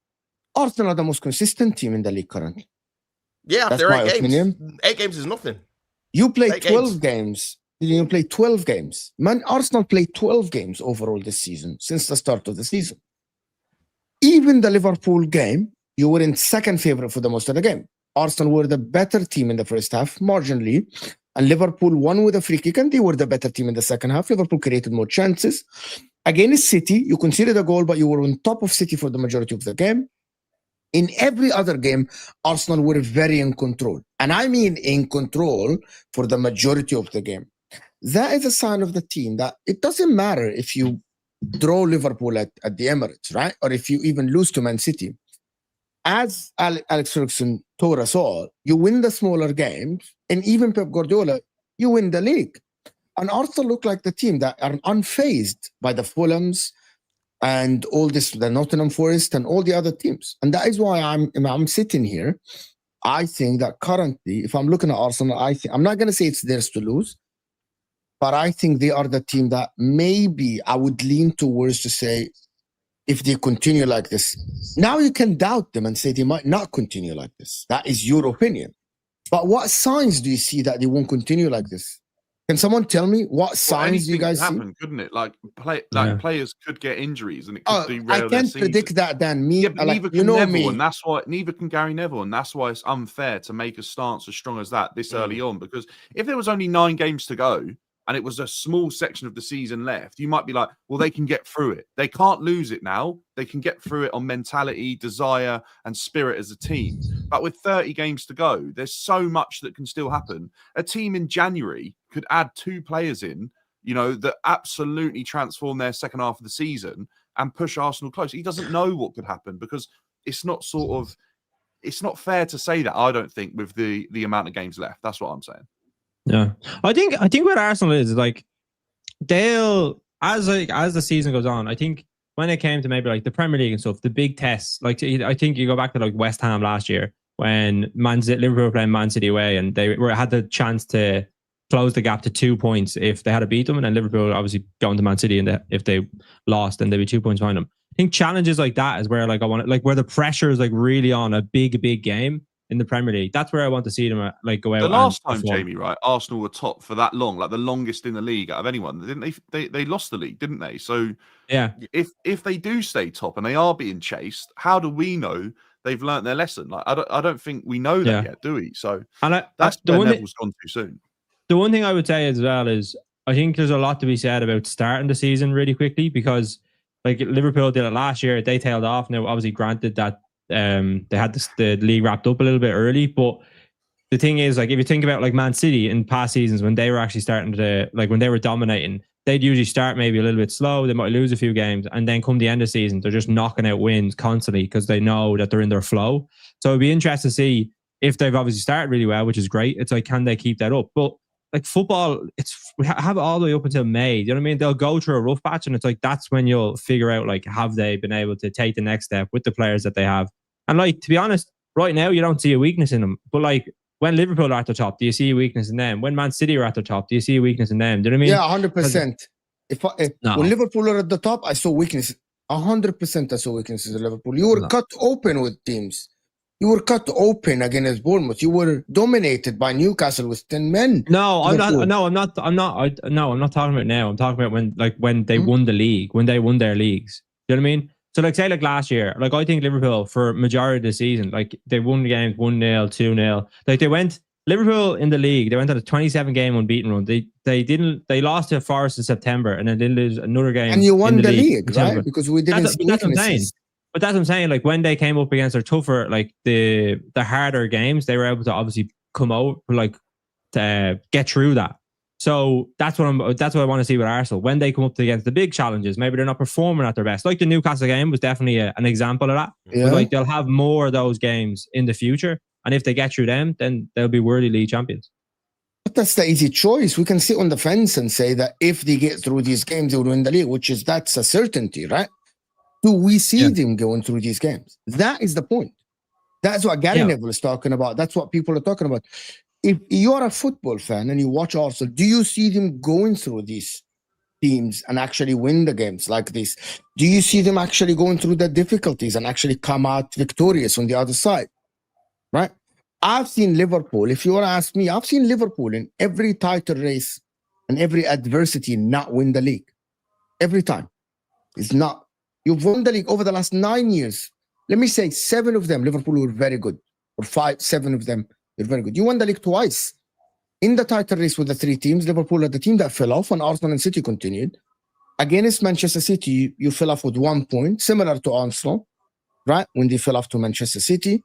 Arsenal are the most consistent team in the league currently. Yeah, That's after my 8 games. opinion. 8 games is nothing. You played 8 12 games. You played 12 games. Man, Arsenal played 12 games overall this season, since the start of the season. Even the Liverpool game, you were in second favourite for the most of the game. Arsenal were the better team in the first half, marginally, and Liverpool won with a free kick, and they were the better team in the second half. Liverpool created more chances. Against City, you conceded a goal, but you were on top of City for the majority of the game. In every other game, Arsenal were very in control. And I mean in control for the majority of the game. That is a sign of the team that it doesn't matter if you draw Liverpool at the Emirates, right? Or if you even lose to Man City. As Alex Ferguson told us all, you win the smaller games, and even Pep Guardiola, you win the league. And Arsenal look like the team that are unfazed by the Fulhams and all this, the Nottingham Forest and all the other teams. And that is why I'm sitting here. I think that currently, if I'm looking at Arsenal, I'm not going to say it's theirs to lose, but I think they are the team that maybe I would lean towards to say, if they continue like this. Now you can doubt them and say they might not continue like this. That is your opinion. But what signs do you see that they won't continue like this? Can someone tell me what signs do you guys see? Couldn't it? Like players could get injuries and it could derail I their can't season. predict that, Dan. But like, neither you can know Neville, me. and that's why neither can Gary Neville, and that's why it's unfair to make a stance as strong as that this early on. Because if there was only 9 games to go and it was a small section of the season left, you might be like, well, they can get through it. They can't lose it now. They can get through it on mentality, desire, and spirit as a team. But with 30 games to go, there's so much that can still happen. A team in January could add 2 players in, that absolutely transform their second half of the season and push Arsenal close. He doesn't know what could happen because it's not fair to say that, I don't think, with the amount of games left. That's what I'm saying. Yeah, I think what Arsenal is like, they'll as the season goes on. I think when it came to maybe like the Premier League and stuff, the big tests. Like I think you go back to like West Ham last year when Liverpool were playing Man City away, and they had the chance to close the gap to 2 points if they had to beat them, and then Liverpool obviously going to Man City, and if they lost, then they'd be 2 points behind them. I think challenges like that is where like I want it, like where the pressure is like really on a big game in the Premier League. That's where I want to see them like go out. The last time, Jamie, right? Arsenal were top for that long, like the longest in the league out of anyone. Didn't they lost the league, didn't they? So yeah, if they do stay top and they are being chased, how do we know they've learnt their lesson? Like I don't think we know that yet, do we? So that's where Neville's gone too soon. The one thing I would say as well is I think there's a lot to be said about starting the season really quickly, because like Liverpool did it last year, they tailed off. Now, obviously, granted that they had the league wrapped up a little bit early, but the thing is, like, if you think about like Man City in past seasons when they were actually starting to, like, when they were dominating, they'd usually start maybe a little bit slow. They might lose a few games, and then come the end of the season, they're just knocking out wins constantly because they know that they're in their flow. So it'd be interesting to see if they've obviously started really well, which is great. It's like, can they keep that up? But like football, we have it all the way up until May. You know what I mean? They'll go through a rough patch, and it's like that's when you'll figure out like, have they been able to take the next step with the players that they have? And like, to be honest, right now you don't see a weakness in them. But like when Liverpool are at the top, do you see a weakness in them? When Man City are at the top, do you see a weakness in them? Do you know what I mean? Yeah, 100%. When Liverpool are at the top, I saw weakness. 100% I saw weaknesses in Liverpool. You were cut open with teams. You were cut open against Bournemouth. You were dominated by Newcastle with 10 men. No, I'm not talking about now. I'm talking about when they won the league, when they won their leagues. Do you know what I mean? So like, say like last year, like I think Liverpool for majority of the season, like they won the games 1-0, 2-0. Like Liverpool in the league, they went on a 27-game unbeaten run. They lost to Forest in September, and then they lose another game. And you won the league, right? Because we didn't. That's what I'm saying. But that's what I'm saying. Like when they came up against their tougher, like the harder games, they were able to obviously come out, like to get through that. So that's what I want to see with Arsenal when they come up against the big challenges. Maybe they're not performing at their best. Like the Newcastle game was definitely an example of that. Yeah. But like they'll have more of those games in the future, and if they get through them, then they'll be worthy league champions. But that's the easy choice. We can sit on the fence and say that if they get through these games, they will win the league, that's a certainty, right? Do we see them going through these games? That is the point. That's what Gary Neville is talking about. That's what people are talking about. If you're a football fan and you watch Arsenal, do you see them going through these teams and actually win the games like this? Do you see them actually going through the difficulties and actually come out victorious on the other side? Right? I've seen Liverpool, if you want to ask me, I've seen Liverpool in every title race and every adversity not win the league. Every time. It's not. You've won the league over the last 9 years. Let me say 7 of them, Liverpool were very good. Or 7 of them, they're very good. You won the league twice. In the title race with the 3 teams, Liverpool are the team that fell off and Arsenal and City continued. Against Manchester City, you fell off with 1 point, similar to Arsenal, right? When they fell off to Manchester City.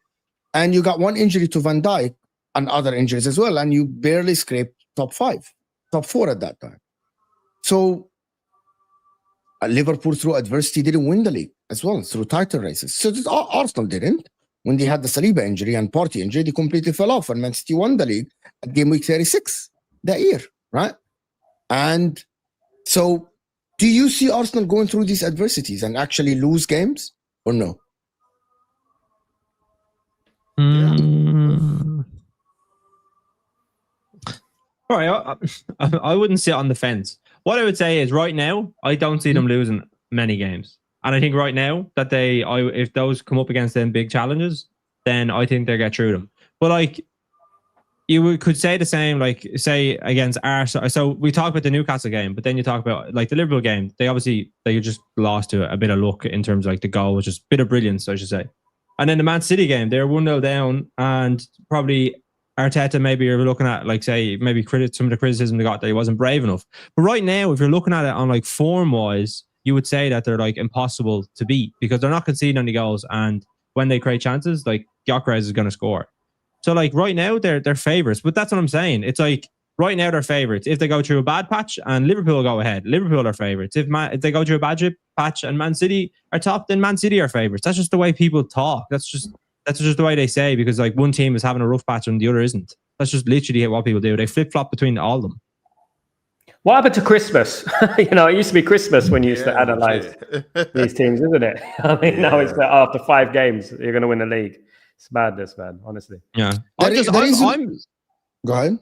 And you got 1 injury to Van Dijk and other injuries as well. And you barely scraped top 4 at that time. So Liverpool, through adversity, didn't win the league as well, through title races. So Arsenal didn't. When they had the Saliba injury and Partey injury, they completely fell off. And Man City won the league at game week 36 that year, right? And so do you see Arsenal going through these adversities and actually lose games or no? All right, I wouldn't sit on the fence. What I would say is right now, I don't see them losing many games. And I think right now that if those come up against them big challenges, then I think they'll get through them. But like, you could say the same, like say against Arsenal. So we talk about the Newcastle game, but then you talk about like the Liverpool game. They just lost to a bit of luck in terms of like the goal, which is a bit of brilliance, I should say. And then the Man City game, they were 1-0 down, and probably Arteta maybe you're looking at like say maybe some of the criticism they got that he wasn't brave enough. But right now, if you're looking at it on like form wise, you would say that they're like impossible to beat because they're not conceding any goals, and when they create chances, like Gyökeres is going to score. So like right now they're favourites, but that's what I'm saying. It's like right now they're favourites. If they go through a bad patch and Liverpool go ahead, Liverpool are favourites. If they go through a bad patch and Man City are top, then Man City are favourites. That's just the way people talk. That's just the way they say because like one team is having a rough patch and the other isn't. That's just literally what people do. They flip flop between all of them. What happened to Christmas? It used to be Christmas when you used to analyze these teams, isn't it? I mean, now it's like after 5 games, you're going to win the league. It's madness, man, honestly. Yeah. Go ahead.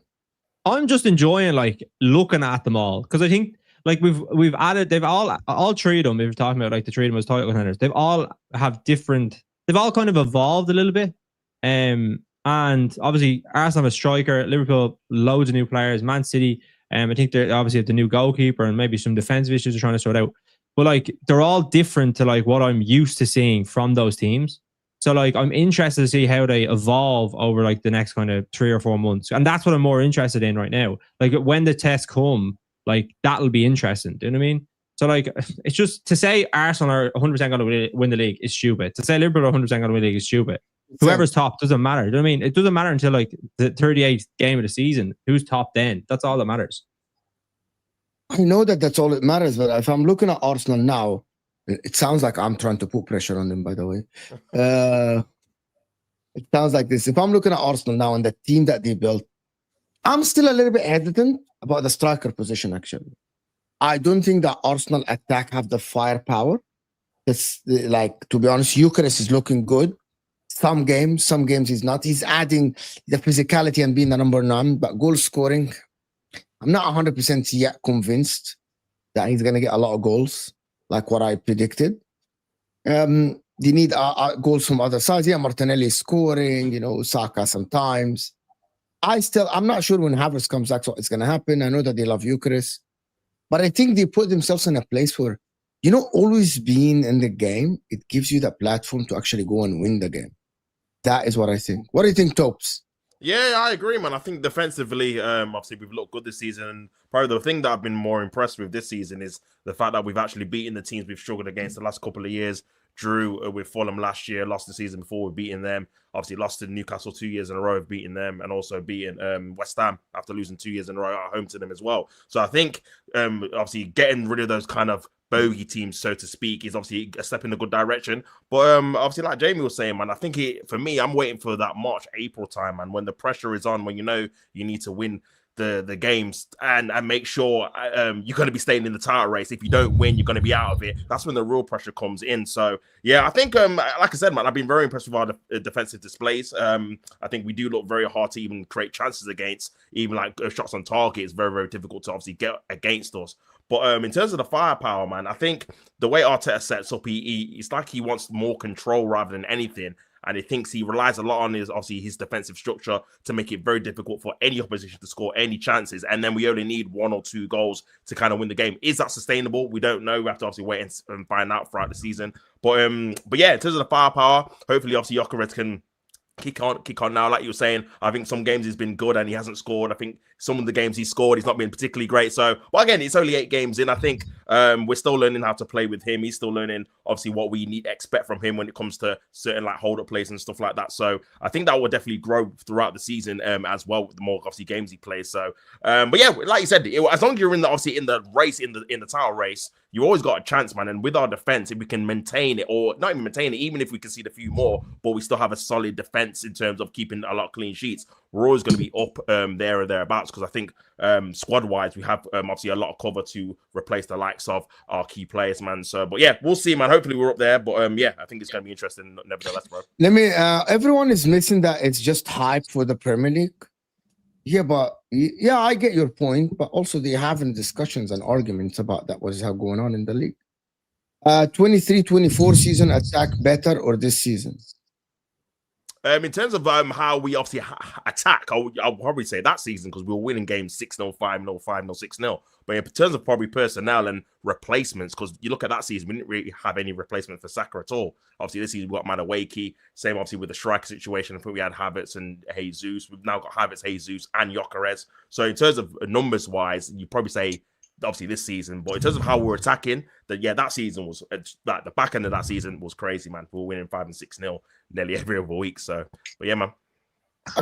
I'm just enjoying like looking at them all because I think like we've added, they've all 3 of them, if you're talking about like the 3 of them as title contenders, they've all kind of evolved a little bit. And obviously Arsenal have a striker, Liverpool, loads of new players, Man City, I think they obviously have the new goalkeeper and maybe some defensive issues they're trying to sort out. But like they're all different to like what I'm used to seeing from those teams. So like I'm interested to see how they evolve over like the next kind of 3 or 4 months. And that's what I'm more interested in right now. Like when the tests come, like that'll be interesting. Do you know what I mean? So like it's just to say Arsenal are 100% going to win the league is stupid. To say Liverpool are 100% going to win the league is stupid. Whoever's top doesn't matter. Do you know what I mean? It doesn't matter until like the 38th game of the season. Who's top then? That's all that matters. I know that's all that matters, but if I'm looking at Arsenal now, it sounds like I'm trying to put pressure on them, by the way. It sounds like this. If I'm looking at Arsenal now and the team that they built, I'm still a little bit hesitant about the striker position, actually. I don't think that Arsenal attack have the firepower. It's like, to be honest, Gyökeres is looking good. Some games he's not. He's adding the physicality and being the number 9, but goal scoring, I'm not 100% yet convinced that he's going to get a lot of goals, like what I predicted. They need goals from other sides. Yeah, Martinelli is scoring, Saka sometimes. I'm not sure when Havertz comes back what is going to happen. I know that they love Gyökeres, but I think they put themselves in a place where, always being in the game, it gives you the platform to actually go and win the game. That is what I think. What do you think, Topes? Yeah, I agree, man. I think defensively, obviously, we've looked good this season. And probably the thing that I've been more impressed with this season is the fact that we've actually beaten the teams we've struggled against the last couple of years. Drew with Fulham last year, lost the season before, we've beaten them. Obviously, lost to Newcastle 2 years in a row, of beating them, and also beating West Ham after losing 2 years in a row at home to them as well. So I think, obviously, getting rid of those kind of bogey teams, so to speak, is obviously a step in a good direction. But obviously, like Jamie was saying, man, I think for me, I'm waiting for that March, April time, man, when the pressure is on, when you know you need to win the games and make sure you're going to be staying in the title race. If you don't win, you're going to be out of it. That's when the real pressure comes in. So yeah, I think like I said, man, I've been very impressed with our defensive displays. I think we do look very hard to even create chances against, even like shots on target is very, very difficult to obviously get against us. But in terms of the firepower, man, I think the way Arteta sets up, it's like he wants more control rather than anything. And he thinks he relies a lot on his defensive structure to make it very difficult for any opposition to score any chances. And then we only need 1 or 2 goals to kind of win the game. Is that sustainable? We don't know. We have to obviously wait and find out throughout the season. But yeah, in terms of the firepower, hopefully obviously Gyökeres can kick on now. Like you were saying, I think some games he's been good and he hasn't scored. I think some of the games he scored, he's not been particularly great. So, but again, it's only 8 games in. I think we're still learning how to play with him. He's still learning, obviously, what we need to expect from him when it comes to certain like hold-up plays and stuff like that. So I think that will definitely grow throughout the season as well with the more obviously games he plays. So, but yeah, like you said, as long as you're in the race, in the title race, you always got a chance, man. And with our defense, if we can maintain it, or not even maintain it, even if we concede a few more, but we still have a solid defense in terms of keeping a lot of clean sheets, we're always going to be up there or thereabouts. Because I think squad-wise, we have obviously a lot of cover to replace the likes of our key players, man. So, but yeah, we'll see, man. Hopefully, we're up there. But yeah, I think it's going to be interesting, nevertheless, bro. Everyone is missing that it's just hype for the Premier League. Yeah, but yeah, I get your point. But also, they're having discussions and arguments about that. What is going on in the league? 23-24 season attack better or this season? In terms of how we obviously attack, I'll probably say that season because we were winning games 6-0, 5-0, 5-0, 6-0. But in terms of probably personnel and replacements, because you look at that season, we didn't really have any replacement for Saka at all. Obviously, this season we got Madueke. Same obviously with the striker situation. I think we had Havertz and Jesus. We've now got Havertz, Jesus, and Gyökeres. So in terms of numbers wise, you probably say obviously this season, but in terms of how we're attacking, that season was like the back end of that season was crazy, man. We were winning 5 and 6-0 nearly every other week. So, but yeah, man.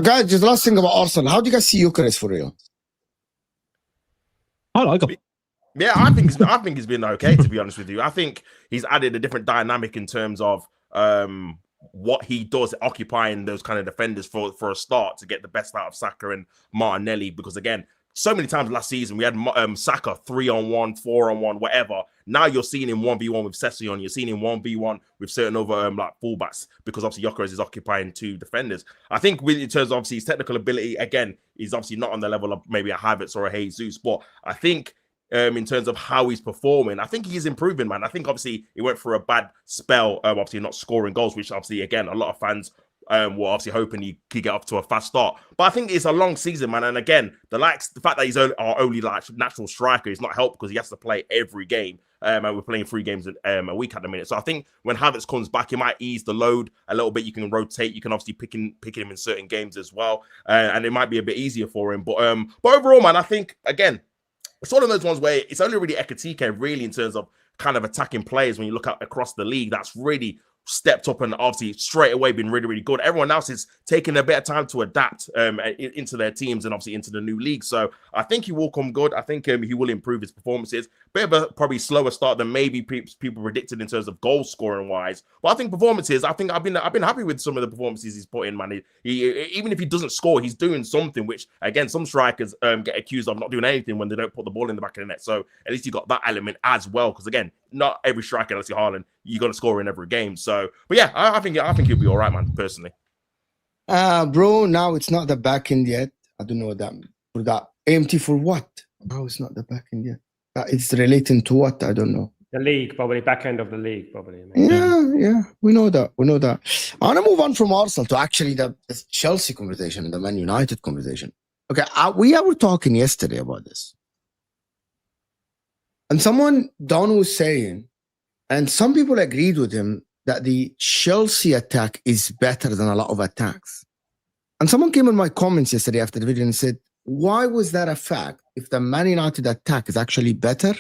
Guys, just last thing about Arsenal. How do you guys see Gyökeres for real? I like him. Yeah, I think he's been okay, to be honest with you. I think he's added a different dynamic in terms of what he does, occupying those kind of defenders for a start to get the best out of Saka and Martinelli. Because again, so many times last season we had Saka 3-on-1, 4-on-1, whatever. Now you're seeing him 1v1 with Session. You're seeing him 1v1 with certain other like fullbacks because obviously Gyökeres is occupying 2 defenders. I think in terms of obviously his technical ability, again, he's obviously not on the level of maybe a Havertz or a Jesus, but I think in terms of how he's performing, I think he's improving, man. I think obviously he went through a bad spell, obviously not scoring goals, which obviously again a lot of fans were obviously hoping he could get off to a fast start. But I think it's a long season, man. And again, the fact that he's our only like natural striker is not helped because he has to play every game. And we're playing 3 games a week at the minute. So I think when Havertz comes back, it might ease the load a little bit. You can rotate. You can obviously pick him in certain games as well. And it might be a bit easier for him. But overall, man, I think, again, it's one of those ones where it's only really Ekitike, really, in terms of kind of attacking players when you look at across the league. That's really stepped up and obviously straight away been really, really good. Everyone else is taking a bit of time to adapt into their teams and obviously into the new league. So I think he will come good. I think he will improve his performances. Bit of a probably slower start than maybe people predicted in terms of goal scoring wise. But I think performances, I've been happy with some of the performances he's put in, man. He even if he doesn't score, he's doing something, which again, some strikers get accused of not doing anything when they don't put the ball in the back of the net. So at least you got that element as well. Because again, not every striker, unless you're Haaland, you're going to score in every game. So, but yeah, I think he'll be all right, man, personally. Bro, now it's not the back end yet. I don't know what that means. For that AMT for what? No, it's not the back end yet. It's relating to what? I don't know. The league, probably back end of the league, probably. Yeah, we know that. I want to move on from Arsenal to actually the Chelsea conversation and the Man United conversation. Okay, we were talking yesterday about this. And Don was saying, and some people agreed with him, that the Chelsea attack is better than a lot of attacks. And someone came in my comments yesterday after the video and said, why was that a fact if the Man United attack is actually better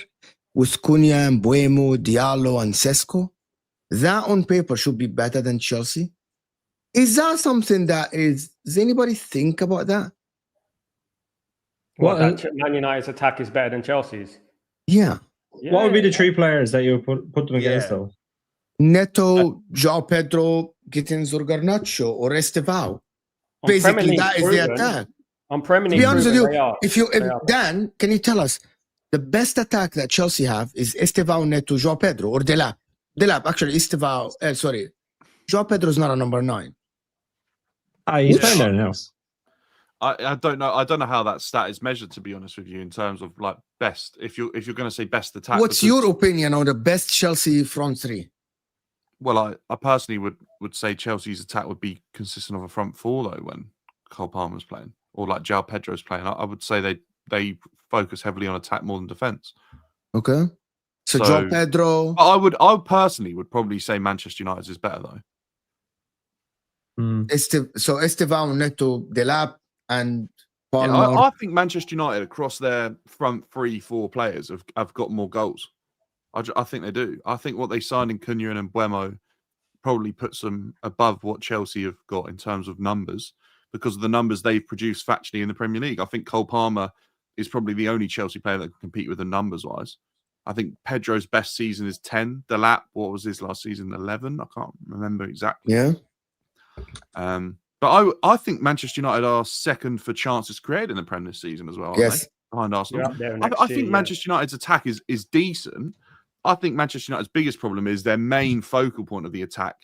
with Cunha and Buemo, Diallo and Sesko? That on paper should be better than Chelsea. Is that something does anybody think about that? That Man United's attack is better than Chelsea's? Yeah. What would be the 3 players that you would put them against, though? Neto, João Pedro, Gittins or Garnacho or Estevao. Basically, that is the attack. On Premier To League, be honest with you, they are. Dan, can you tell us the best attack that Chelsea have is Estevao, Neto, João Pedro, or Delap? Delap, actually, Estevao. Sorry, João Pedro is not a number 9. He's playing there now. I don't know. I don't know how that stat is measured, to be honest with you, in terms of like best. If you're going to say best attack, What's because, your opinion on the best Chelsea front 3? well, I personally would say Chelsea's attack would be consistent of a front 4 though when Cole Palmer's playing or like João Pedro's playing. I would say they focus heavily on attack more than defense. Okay, so João Pedro. I personally would probably say Manchester United is better though. So Estevao, Neto, Delap, and Palmer. Yeah, I think Manchester United across their front 3-4 players have got more goals. I think they do. I think what they signed in Cunha and Mbeumo probably puts them above what Chelsea have got in terms of numbers because of the numbers they've produced factually in the Premier League. I think Cole Palmer is probably the only Chelsea player that can compete with them numbers-wise. I think Pedro's best season is 10. Delap, what was his last season? 11? I can't remember exactly. Yeah. But I think Manchester United are second for chances created in the Premier this season as well. Yes. Behind Arsenal. I think Manchester United's attack is decent. I think Manchester United's biggest problem is their main focal point of the attack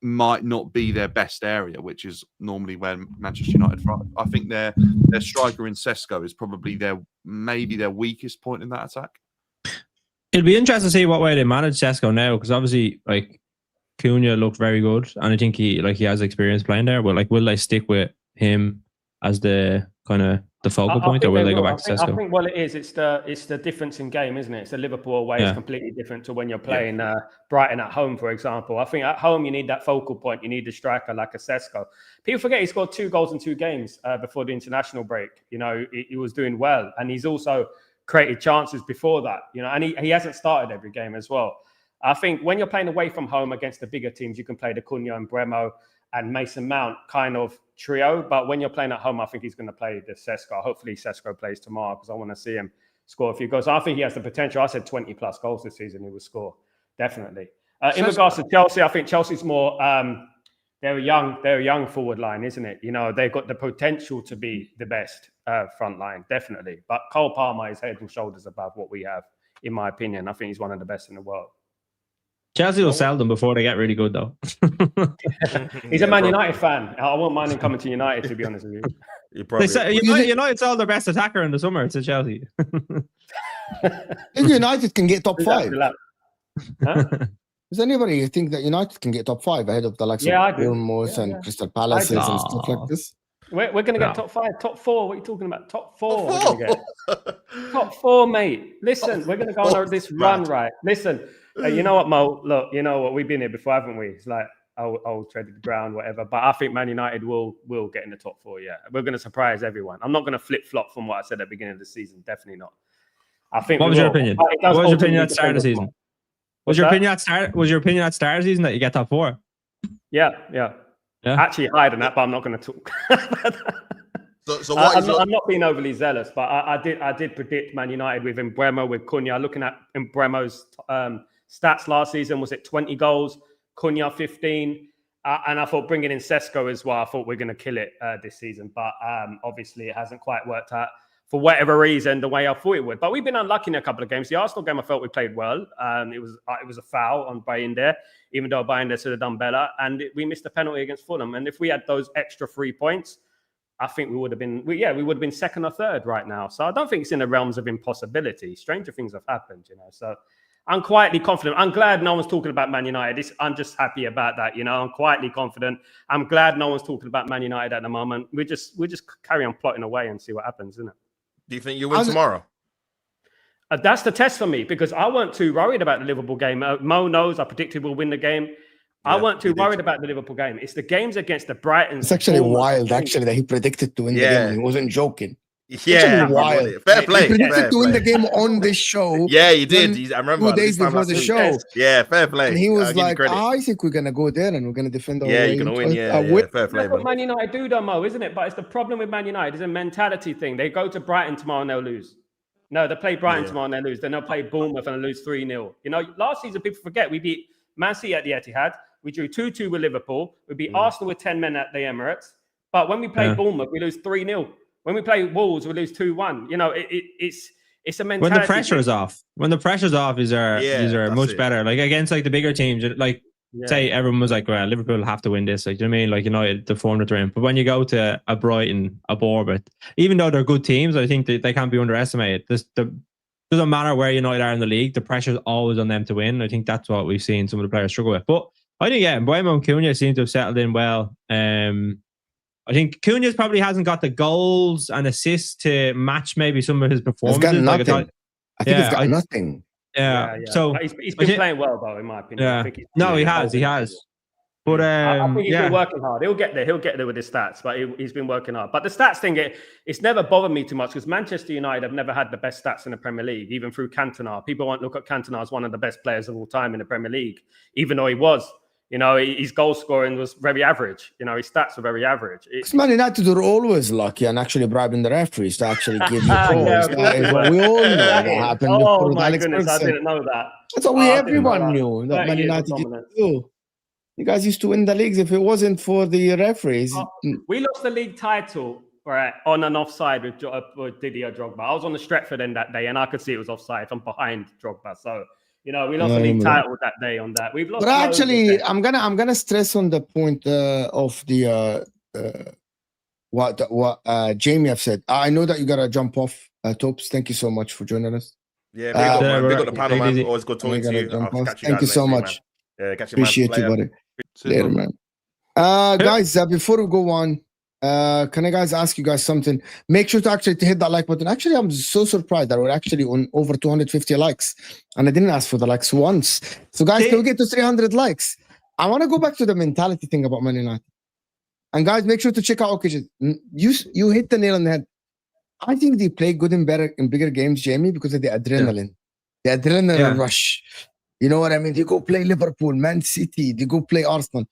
might not be their best area, which is normally where Manchester United thrive. I think their striker in Sesko is probably maybe their weakest point in that attack. It'll be interesting to see what way they manage Sesko now, because obviously, like, Cunha looked very good, and I think he has experience playing there. But like, will they stick with him as the kind of the focal point, or will they go back to Sesko? I think it's the difference in game, isn't it? It's the Liverpool away is completely different to when you're playing Brighton at home, for example. I think at home you need that focal point. You need the striker like a Sesko. People forget he scored 2 goals in 2 games before the international break. You know, he was doing well, and he's also created chances before that. You know, and he hasn't started every game as well. I think when you're playing away from home against the bigger teams, you can play the Cunha and Mbeumo and Mason Mount kind of trio. But when you're playing at home, I think he's going to play the Sesko. Hopefully Sesko plays tomorrow because I want to see him score a few goals. I think he has the potential. I said 20 plus goals this season he will score, definitely. In regards to Chelsea, I think Chelsea's more, they're a young forward line, isn't it? You know, they've got the potential to be the best front line, definitely. But Cole Palmer is head and shoulders above what we have, in my opinion. I think he's one of the best in the world. Chelsea will sell them before they get really good, though. He's a Man United fan. I won't mind him coming to United, to be honest with you. United sold their best attacker in the summer to Chelsea. I think United can get top 5. Huh? Does anybody think that United can get top 5 ahead of the likes of Bournemouth and Crystal Palaces and stuff like this? We're going to get top 5, top 4. What are you talking about? Top 4. We're going to get. Top 4, mate. Listen, we're going to go on this run, right? Listen. You know what, Mo? Look, you know what? We've been here before, haven't we? It's like old treaded ground, whatever. But I think Man United will get in the top 4. Yeah, we're going to surprise everyone. I'm not going to flip flop from what I said at the beginning of the season. Definitely not. I think. What was your opinion? What was your opinion at the start of the season? Was your opinion at start of the season that you get top 4? Yeah. Actually, higher than that, but I'm not going to talk. So I'm not being overly zealous, but I did predict Man United with Mbeumo, with Cunha. Looking at Mbeumo's stats last season, was it 20 goals? Cunha 15, and I thought bringing in Sesko as well. I thought we're going to kill it this season, but obviously it hasn't quite worked out for whatever reason the way I thought it would. But we've been unlucky in a couple of games. The Arsenal game, I felt we played well. It was a foul on Bayindir, even though Bayindir should have done better, and we missed a penalty against Fulham. And if we had those extra 3 points, I think we would have been second or third right now. So I don't think it's in the realms of impossibility. Stranger things have happened, you know. So I'm quietly confident. I'm glad no one's talking about Man United. I'm just happy about that, you know. I'm quietly confident. I'm glad no one's talking about Man United at the moment. We just carry on plotting away and see what happens, isn't it? Do you think you win tomorrow? That's the test for me because I weren't too worried about the Liverpool game. Mo knows I predicted we'll win the game. I weren't too worried about the Liverpool game. It's the games against the Brightons. It's actually wild, actually, that he predicted to win the game. He wasn't joking. Yeah, wild. Fair play. He predicted to win the game on this show. Yeah, he did. I remember 2 days before the show. Yeah, fair play. And he was like, I think we're going to go there and we're going to defend our way. You're going to win. Yeah, fair play. That's what Man United do, though, Mo, isn't it? But it's the problem with Man United. It's a mentality thing. They go to Brighton tomorrow and they'll lose. No, they play Brighton tomorrow and they lose. Then they'll play Bournemouth and they'll lose 3-0. You know, last season, people forget, we beat Man City at the Etihad. We drew 2-2 with Liverpool. We beat Arsenal with 10 men at the Emirates. But when we played Bournemouth, we lose 3-0. When we play Wolves, we lose 2-1. You know, it's a mentality. When the pressure is off, these are much it. better. Like against like the bigger teams, like say everyone was like, well, Liverpool have to win this. Like, do you know what I mean? Like United, the form that they're in. But when you go to a Brighton, a Bournemouth, even though they're good teams, I think they can't be underestimated. Doesn't matter where United are in the league, the pressure is always on them to win. I think that's what we've seen some of the players struggle with. But I think, Mbeumo and Cunha seem to have settled in well. I think Cunha probably hasn't got the goals and assists to match maybe some of his performances. He's got nothing. Like I think he's got nothing. Yeah. So he's been playing well, though, in my opinion. Yeah. I think He has. But I think he's been working hard. He'll get there with his stats, but he's been working hard. But the stats thing, it's never bothered me too much because Manchester United have never had the best stats in the Premier League, even through Cantona. People won't look at Cantona as one of the best players of all time in the Premier League, even though he was. You know, his goal scoring was very average. You know, his stats were very average. Man United are always lucky and actually bribing the referees to actually give you calls. That is what we all know that happened. Oh my goodness, I didn't know that. That's what everyone knew that Man United used to do. You guys used to win the leagues if it wasn't for the referees. We lost the league title on an offside with Didier Drogba. I was on the Stretford end that day, and I could see it was offside. I'm behind Drogba, so. You know, we lost the league title that day on that. We've lost. But actually, I'm gonna stress on the point of the what Jamie have said. I know that you gotta jump off. Tops, thank you so much for joining us. Yeah, big up the panel, man. Always good talking to you. Thank you so much. Appreciate you, buddy. Later, man. Guys, before we go on, can I guys ask you guys something? Make sure to actually hit that like button. Actually, I'm so surprised that we're actually on over 250 likes, and I didn't ask for the likes once. So, guys, can we get to 300 likes? I want to go back to the mentality thing about Man United. And guys, make sure to check out occasions. You hit the nail on the head. I think they play good and better in bigger games, Jamie, because of the adrenaline, the adrenaline rush. You know what I mean? They go play Liverpool, Man City. They go play Arsenal.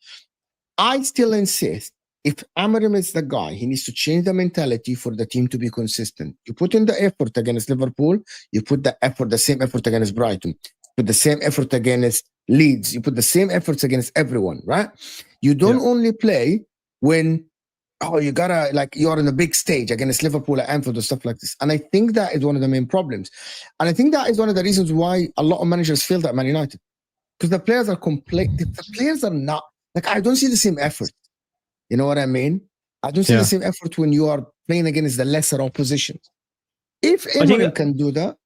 I still insist. If Amorim is the guy, he needs to change the mentality for the team to be consistent. You put in the effort against Liverpool, you put the same effort against Brighton, put the same effort against Leeds, you put the same efforts against everyone, right? You don't only play when you gotta you're on a big stage against Liverpool at Anfield or stuff like this. And I think that is one of the main problems. And I think that is one of the reasons why a lot of managers failed at Man United. Because the players are the players are not I don't see the same effort. You know what I mean? I don't see the same effort when you are playing against the lesser opposition. If anyone can do that.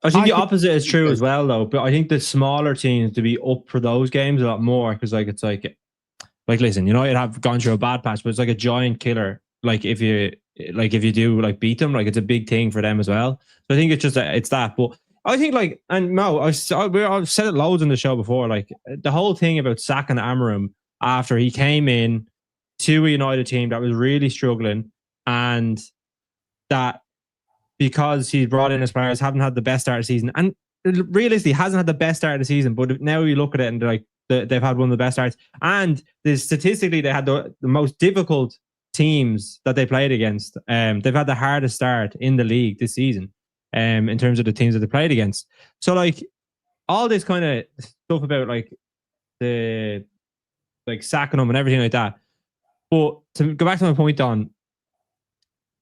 I think the opposite is true as well, though. But I think the smaller teams to be up for those games a lot more because, listen, United have gone through a bad patch, but it's like a giant killer. If you do beat them, it's a big thing for them as well. So I think it's just it's that. But I think and Mo, I've said it loads on the show before. The whole thing about sacking Amorim after he came in to a United team that was really struggling, and that because he brought in his players haven't had the best start of the season, and realistically hasn't had the best start of the season. But now you look at it and they've had one of the best starts, and statistically they had the most difficult teams that they played against. They've had the hardest start in the league this season, in terms of the teams that they played against. So all this kind of stuff about the sacking them and everything like that. But to go back to my point on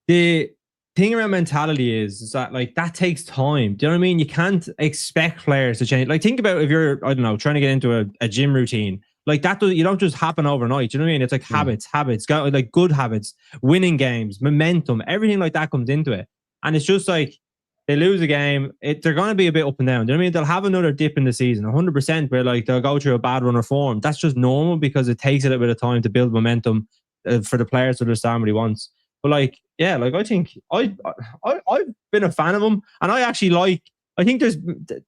the thing around mentality is that that takes time. Do you know what I mean? You can't expect players to change. Think about if you're, I don't know, trying to get into a gym routine. You don't just happen overnight. Do you know what I mean? It's habits, good habits, winning games, momentum, everything like that comes into it. And it's just they lose a game, they're going to be a bit up and down. Do you know what I mean? They'll have another dip in the season, 100%, where they'll go through a bad run of form. That's just normal because it takes a little bit of time to build momentum for the players to understand what he wants. But I think I've been a fan of him, and I actually I think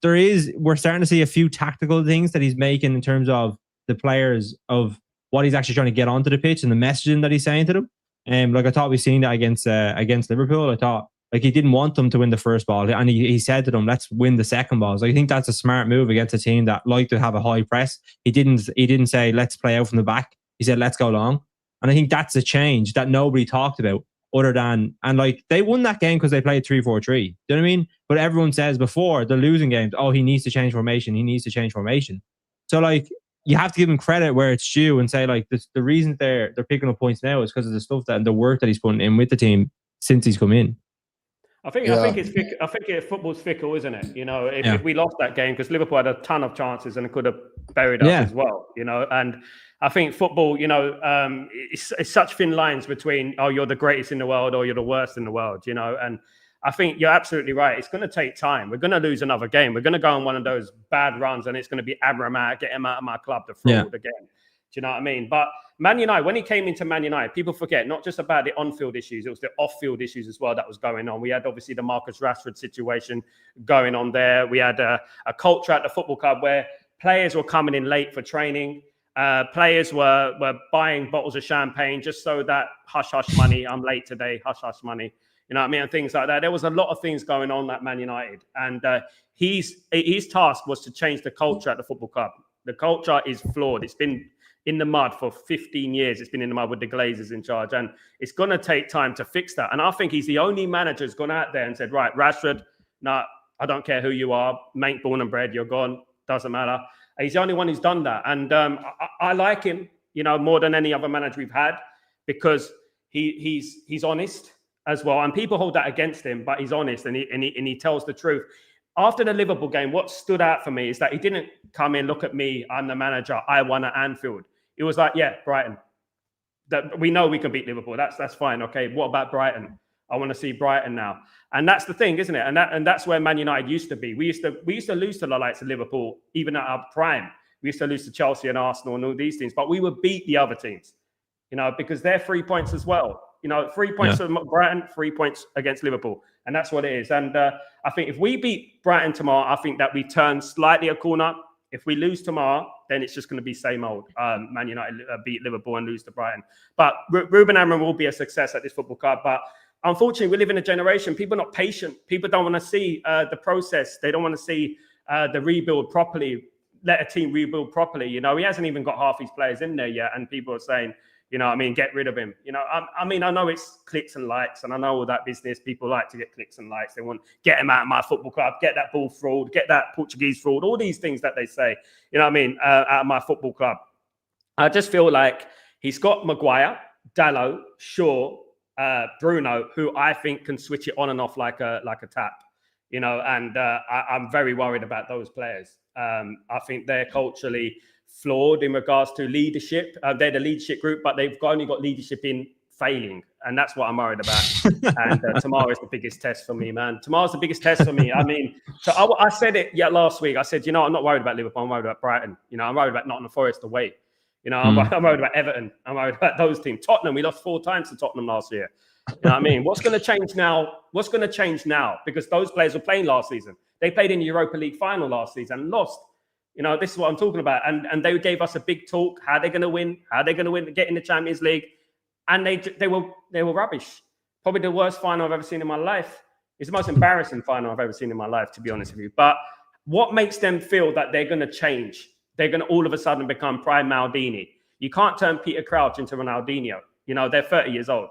we're starting to see a few tactical things that he's making in terms of the players, of what he's actually trying to get onto the pitch and the messaging that he's saying to them. I thought we've seen that against Liverpool. I thought he didn't want them to win the first ball, and he said to them, "Let's win the second ball." I think that's a smart move against a team that like to have a high press. He didn't say, "Let's play out from the back." He said, "Let's go long." And I think that's a change that nobody talked about, other than they won that game because they played 3-4-3. Do you know what I mean? But everyone says before they're losing games, "Oh, he needs to change formation. He needs to change formation." So you have to give him credit where it's due and say the reason they're picking up points now is because of the stuff and the work that he's putting in with the team since he's come in. I think it's I think football's fickle, isn't it? You know, if we lost that game, because Liverpool had a ton of chances and could have buried us as well. You know, and I think football, you know, it's such thin lines between you're the greatest in the world or you're the worst in the world. You know, and I think you're absolutely right. It's going to take time. We're going to lose another game. We're going to go on one of those bad runs, and it's going to be Amorim out, get him out of my club, the fraud again. Do you know what I mean? But Man United, when he came into Man United, people forget not just about the on-field issues, it was the off-field issues as well that was going on. We had obviously the Marcus Rashford situation going on there. We had a culture at the football club where players were coming in late for training. Players were buying bottles of champagne just so that hush-hush money, I'm late today, hush-hush money. You know what I mean? And things like that. There was a lot of things going on at Man United. And his task was to change the culture at the football club. The culture is flawed. It's been in the mud for 15 years. It's been in the mud with the Glazers in charge. And it's going to take time to fix that. And I think he's the only manager who's gone out there and said, right, Rashford, no, I don't care who you are. Mate, born and bred, you're gone. Doesn't matter. And he's the only one who's done that. And I like him, you know, more than any other manager we've had, because he's honest as well. And people hold that against him, but he's honest and he tells the truth. After the Liverpool game, what stood out for me is that he didn't come in, look at me, I'm the manager, I won at Anfield. It was like, yeah, Brighton. That we know we can beat Liverpool. That's fine. Okay, what about Brighton? I want to see Brighton now. And that's the thing, isn't it? And that's where Man United used to be. We used to lose to the likes of Liverpool, even at our prime. We used to lose to Chelsea and Arsenal and all these teams, but we would beat the other teams, you know, because they're 3 points as well. You know, 3 points for Brighton, 3 points against Liverpool. And that's what it is. And I think if we beat Brighton tomorrow, I think that we turn slightly a corner. If we lose tomorrow, then it's just going to be same old. Man United beat Liverpool and lose to Brighton. But Ruben Amorim will be a success at this football club. But unfortunately, we live in a generation. People are not patient. People don't want to see the process. They don't want to see the rebuild properly, let a team rebuild properly. You know, he hasn't even got half his players in there yet. And people are saying, you know, I mean, get rid of him. You know, I mean, I know it's clicks and likes, and I know all that business. People like to get clicks and likes. They want get him out of my football club, get that ball fraud, get that Portuguese fraud, all these things that they say. You know what I mean? Out of my football club. I just feel like he's got Maguire, Dalot, Shaw, Bruno, who I think can switch it on and off like a tap. You know, and I'm very worried about those players. I think they're culturally flawed in regards to leadership. They're the leadership group, but they've only got leadership in failing. And that's what I'm worried about. And tomorrow is the biggest test for me, man. Tomorrow's the biggest test for me. I mean, so I said it last week. I said, you know, I'm not worried about Liverpool. I'm worried about Brighton. You know, I'm worried about Nottingham Forest away. You know, I'm worried about Everton. I'm worried about those teams. Tottenham, we lost 4 times to Tottenham last year. You know what I mean? What's going to change now? What's going to change now? Because those players were playing last season. They played in the Europa League final last season and lost. You know, this is what I'm talking about. And they gave us a big talk. How they're going to win? How they're going to win? Get in the Champions League? And they were rubbish. Probably the worst final I've ever seen in my life. It's the most embarrassing final I've ever seen in my life, to be honest with you. But what makes them feel that they're going to change? They're going to all of a sudden become Prime Maldini. You can't turn Peter Crouch into Ronaldinho. You know, they're 30 years old.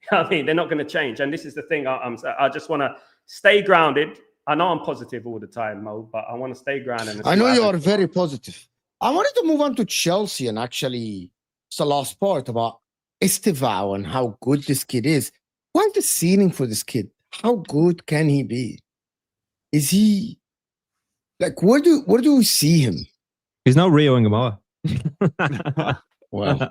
You know what I mean? They're not going to change. And this is the thing. I just want to stay grounded. I know I'm positive all the time, Mo, but I want to stay grounded. I know you are very positive. I wanted to move on to Chelsea, and actually it's the last part about Estevao and how good this kid is. What's the ceiling for this kid? How good can he be? Is he like where do we see him? He's no Rio Ingamara. Well,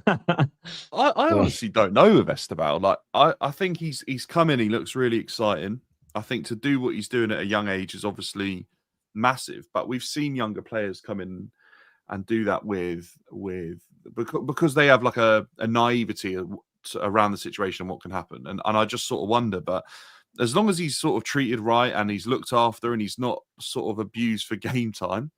I honestly don't know with Estevao. Like, I think he's come in. He looks really exciting. I think to do what he's doing at a young age is obviously massive. But we've seen younger players come in and do that because they have like a naivety around the situation and what can happen. And I just sort of wonder. But as long as he's sort of treated right and he's looked after and he's not sort of abused for game time,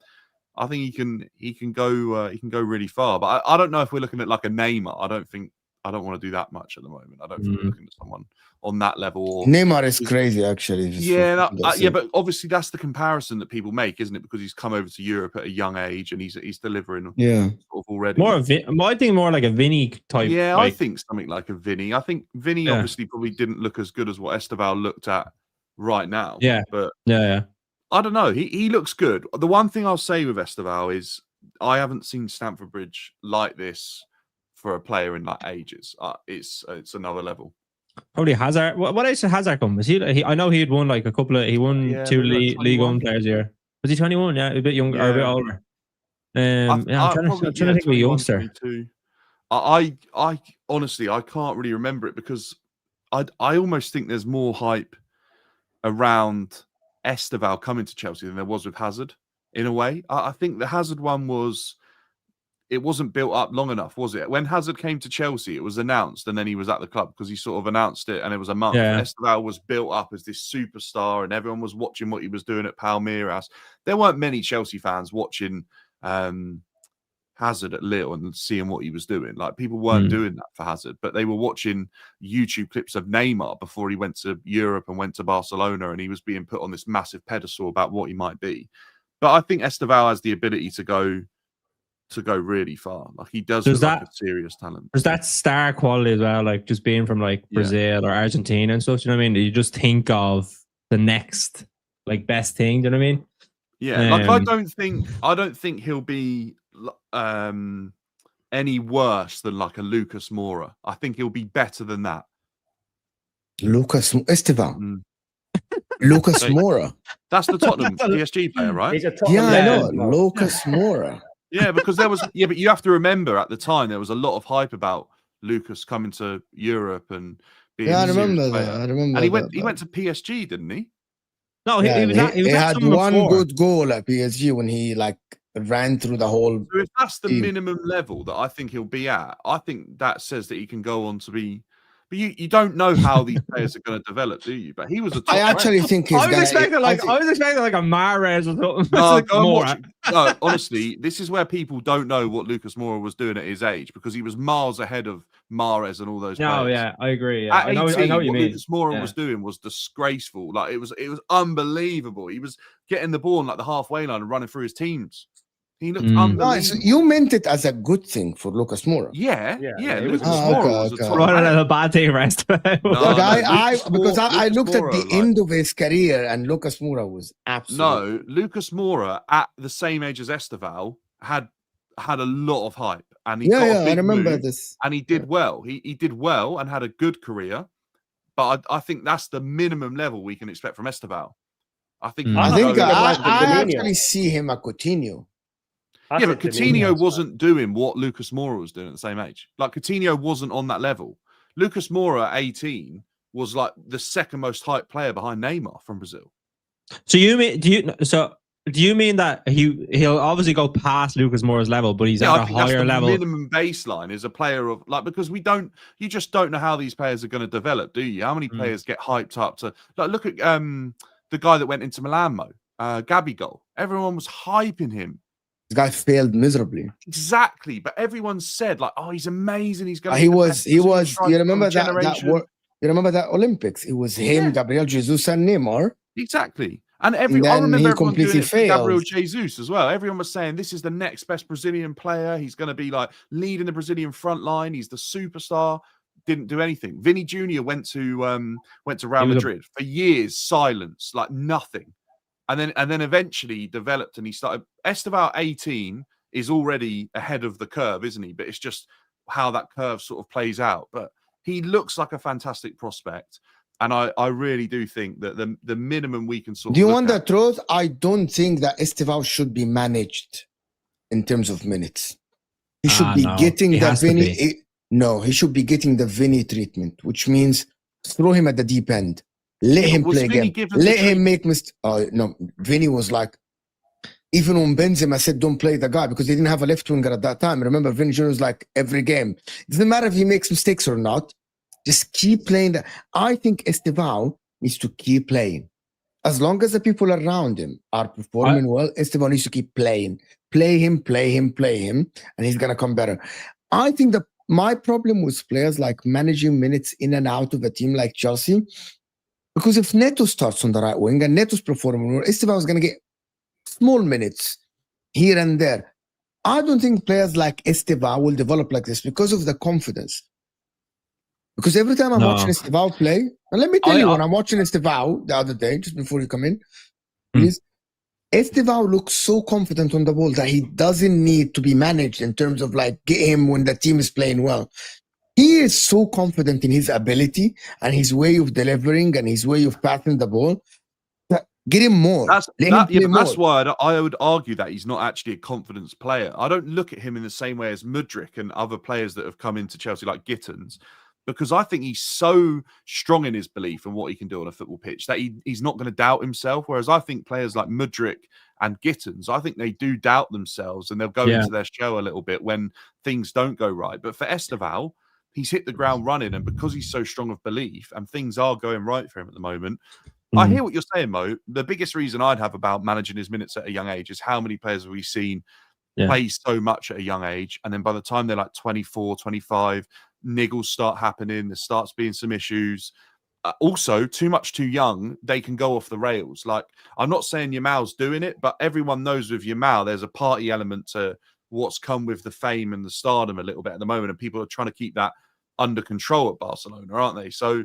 I think he can go really far. But I don't know if we're looking at like a Neymar. I don't want to do that much at the moment. I don't think we're looking at someone on that level. Neymar is crazy, actually. Yeah, but obviously that's the comparison that people make, isn't it? Because he's come over to Europe at a young age and he's delivering. Yeah, sort of already. I think more like a Vinny type. Yeah, like, I think something like a Vinny. I think Vinny obviously probably didn't look as good as what Estevao looked at right now. Yeah, but yeah. I don't know. He looks good. The one thing I'll say with Estevao is I haven't seen Stamford Bridge like this for a player in like ages. It's another level. Probably Hazard. What age did Hazard come? Was he? I know he had won like a couple of. He won Yeah, 2 maybe like League 21. One players here. Was he 21? Yeah, a bit younger or a bit Yeah. older. I'm trying to think of a 21, youngster. 22. I honestly I can't really remember it because I almost think there's more hype around Estevao coming to Chelsea than there was with Hazard in a way. I think the Hazard one wasn't built up long enough, was it? When Hazard came to Chelsea, it was announced and then he was at the club because he sort of announced it and it was a month. Yeah. Estevao was built up as this superstar and everyone was watching what he was doing at Palmeiras. There weren't many Chelsea fans watching Hazard at Lille and seeing what he was doing. Like people weren't doing that for Hazard, but they were watching YouTube clips of Neymar before he went to Europe and went to Barcelona and he was being put on this massive pedestal about what he might be. But I think Estevao has the ability to go really far. Like he does look like a serious talent. There's that star quality as well, like just being from like Brazil or Argentina and stuff. You know what I mean? You just think of the next like best thing. Do you know what I mean? Yeah, like I don't think he'll be any worse than like a Lucas Moura. I think he'll be better than that. Lucas Estevao. Lucas Moura. That's the Tottenham PSG player, right? He's a Tottenham Yeah, I know. legend, bro. Lucas Moura. Yeah, because there was but you have to remember at the time there was a lot of hype about Lucas coming to Europe and being Yeah, I a serious remember player. that. I remember. And he went to PSG, didn't he? No, Yeah, he had some one before. good goal at PSG when he like ran through the whole. So if that's the team. minimum level that I think he'll be at, I think that says that he can go on to be. But you don't know how these players are going to develop, do you? But he was a top I actually player. think he's I was expecting a Mahrez or something. No, Like go and more. watch it. No, honestly, this is where people don't know what Lucas Moura was doing at his age because he was miles ahead of Mahrez and all those players. No, yeah, I agree. Yeah. At 18, I know what you mean. Lucas Moura was doing was disgraceful. Like it was unbelievable. He was getting the ball on like the halfway line and running through his teams. He looked unbelievable. No, so you meant it as a good thing for Lucas Moura. Yeah. Lucas was- Moura was a top Right, player. a bad thing, rest. Like I Lucas looked at Moura, the end of his career and Lucas Moura was absolutely. No, Lucas Moura at the same age as Estevao had a lot of hype, and he got a big I remember move, this. and he did well. He did well and had a good career, but I think that's the minimum level we can expect from Estevao. I think. I actually see him at Coutinho. But Coutinho wasn't doing what Lucas Moura was doing at the same age. Like Coutinho wasn't on that level. Lucas Moura at 18 was like the second most hyped player behind Neymar from Brazil. So do you mean that he'll obviously go past Lucas Moura's level, but he's at a higher level? Minimum baseline is a player of like because you just don't know how these players are going to develop, do you? How many players get hyped up to like look at the guy that went into Milan, Gabigol. Everyone was hyping him. This guy failed miserably. Exactly, but everyone said like, "Oh, he's amazing. He's going." He was. You remember you remember that Olympics? It was him, Gabriel Jesus, and Neymar. Exactly. And I then remember he everyone completely doing it for Gabriel failed. Jesus as well. Everyone was saying this is the next best Brazilian player. He's going to be like leading the Brazilian front line. He's the superstar. Didn't do anything. Vinny Jr. went to Real Madrid for years, silence, like nothing. And then eventually he developed and he started. Estevao 18 is already ahead of the curve, isn't he? But it's just how that curve sort of plays out. But he looks like a fantastic prospect. And I really do think that the minimum we can sort of. Do you want the truth? I don't think that Estevao should be managed in terms of minutes. He should be getting the Vinny. No, he should be getting the Vinny treatment, which means throw him at the deep end. Let him play again. Let him make mistakes. No, Vinny was like, even when Benzema said don't play the guy because they didn't have a left winger at that time. Remember, Vinny Jr. was like every game. It doesn't matter if he makes mistakes or not. Just keep playing. I think Estevao needs to keep playing. As long as the people around him are performing well, Estevao needs to keep playing. Play him, and he's going to come better. I think that my problem with players like managing minutes in and out of a team like Chelsea, because if Neto starts on the right wing and Neto's performing well, Estevao is going to get small minutes here and there. I don't think players like Estevao will develop like this because of the confidence. Because every time I'm watching Estevao play, and let me tell you, when I'm watching Estevao the other day, just before you come in, please, Estevao looks so confident on the ball that he doesn't need to be managed in terms of like get him when the team is playing well. he is so confident in his ability and his way of delivering and his way of passing the ball. Get him more. That's more. why I would argue that he's not actually a confidence player. I don't look at him in the same way as Mudryk and other players that have come into Chelsea like Gittins, because I think he's so strong in his belief in what he can do on a football pitch that he's not going to doubt himself. Whereas I think players like Mudryk and Gittins, I think they do doubt themselves and they'll go into their shell a little bit when things don't go right. But for Estevao, he's hit the ground running, and because he's so strong of belief and things are going right for him at the moment, I hear what you're saying, Mo. The biggest reason I'd have about managing his minutes at a young age is how many players have we seen play so much at a young age, and then by the time they're like 24, 25, niggles start happening, there starts being some issues. Also, too much too young, they can go off the rails. Like, I'm not saying Yamal's doing it, but everyone knows with Yamal, there's a party element to what's come with the fame and the stardom a little bit at the moment, and people are trying to keep that under control at Barcelona, aren't they? So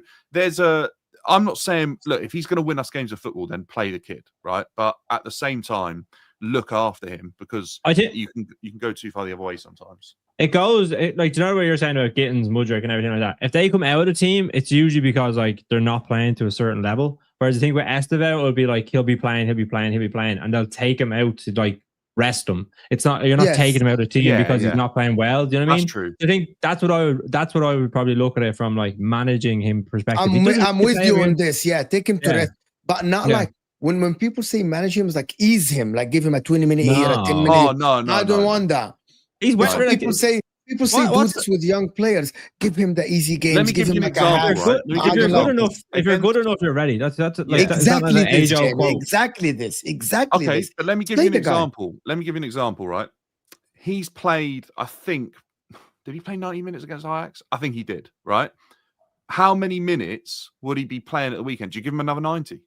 I'm not saying, look, if he's going to win us games of football, then play the kid, right? But at the same time, look after him, because I think you can go too far the other way sometimes. It goes like, do you know what you're saying about Gittins, Mudryk, and everything like that? If they come out of the team, it's usually because like they're not playing to a certain level. Whereas the thing with Estevao, it would be like he'll be playing, and they'll take him out to like rest him. It's not, you're not taking him out of the team because he's not playing well. Do you know what I mean? That's true. I think that's what I would probably look at it from, like managing him perspective. I'm with you on this. Yeah, take him to rest, but not like when people say manage him, it's like ease him, like give him a 20-minute here, a 10-minute. Oh no, I don't want that. He's people say do this with young players. Give him the easy games. Let me give you an like example. Right? If you're good enough, you're ready. That's like, exactly that's this, quote. Exactly this. Exactly. Okay, this. but let me give you an example. Let me give you an example. Right, he's played. I think did he play 90 minutes against Ajax? I think he did. Right. How many minutes would he be playing at the weekend? Do you give him another 90?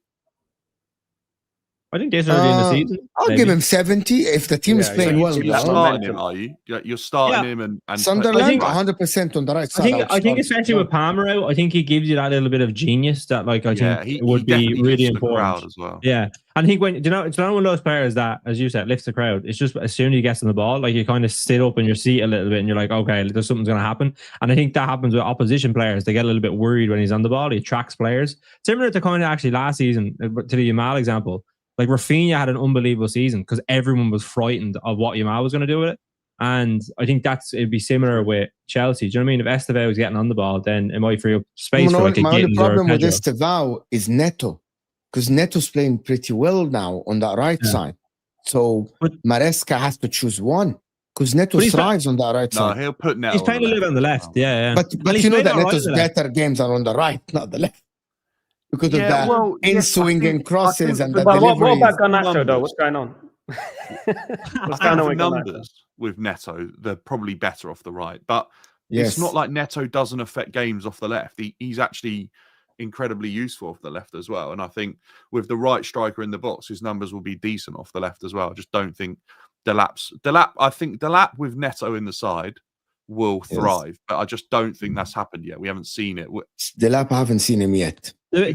I think this early in the season. I'll give him 70 if the team is playing well. You're starting him, are you? You're starting him and Sunderland 100% on the right side. I think especially with Palmer out, I think he gives you that little bit of genius that, like, I think it would be really important as well. Yeah, and I think it's not one of those players that, as you said, lifts the crowd. It's just as soon as he gets on the ball, like, you kind of sit up in your seat a little bit, and you're like, okay, there's something's going to happen. And I think that happens with opposition players. They get a little bit worried when he's on the ball. He attracts players, similar to kind of actually last season, to the Yamal example. Like, Rafinha had an unbelievable season because everyone was frightened of what Yamal was going to do with it. And I think it'd be similar with Chelsea. Do you know what I mean? If Estevao was getting on the ball, then it might free up space for like a Gittins. My only problem with Estevao is Neto, because Neto's playing pretty well now on that right side. So Maresca has to choose one, because Neto thrives on that right side. No, he'll put Neto. He's playing a little on the left. Yeah. But you know that Neto's better games are on the right, not the left. Because of that in-swinging crosses and the deliveries. What about Garnacho, though? What's going on? What's going on with numbers with Neto? They're probably better off the right. But it's not like Neto doesn't affect games off the left. He's actually incredibly useful off the left as well. And I think with the right striker in the box, his numbers will be decent off the left as well. I just don't think I think Delap with Neto in the side will thrive, but I just don't think that's happened yet. We haven't seen it. Delap, I haven't seen him yet. The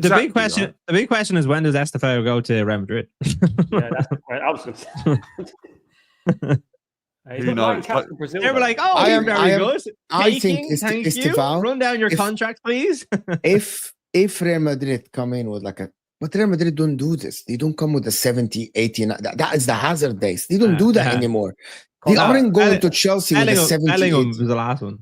big question is, when does Estevao go to Real Madrid? That's right. I was going to say. Who knows? They were like, "Oh, he's very good." I think Estevao. Run down your contract, please. if Real Madrid come in with but Real Madrid don't do this. They don't come with the 70, 80. That is the hazard days. They don't do that anymore. They aren't going to Chelsea with the 70. Bellingham was the last one.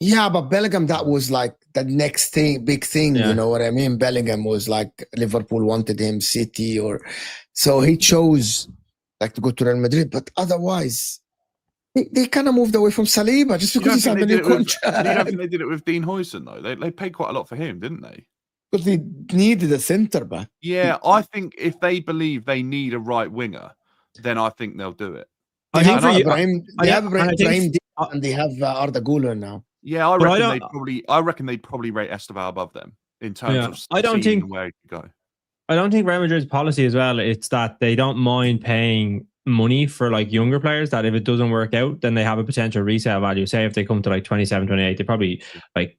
Yeah, but Bellingham, that was like the next big thing. You know what I mean? Bellingham was like Liverpool wanted him, City, so he chose to go to Real Madrid. But otherwise, they kind of moved away from Saliba just because he's having a new contract. I think they did it with Dean Huijsen, though. They paid quite a lot for him, didn't they? Because they needed a centre back. Yeah, I think if they believe they need a right winger, then I think they'll do it. They have Ibrahim and they have Arda Güler now. Yeah, I reckon they'd probably rate Estevao above them in terms of where he could go. I don't think Real Madrid's policy as well, it's that they don't mind paying money for like younger players, that if it doesn't work out, then they have a potential resale value. Say if they come to like 27, 28, they probably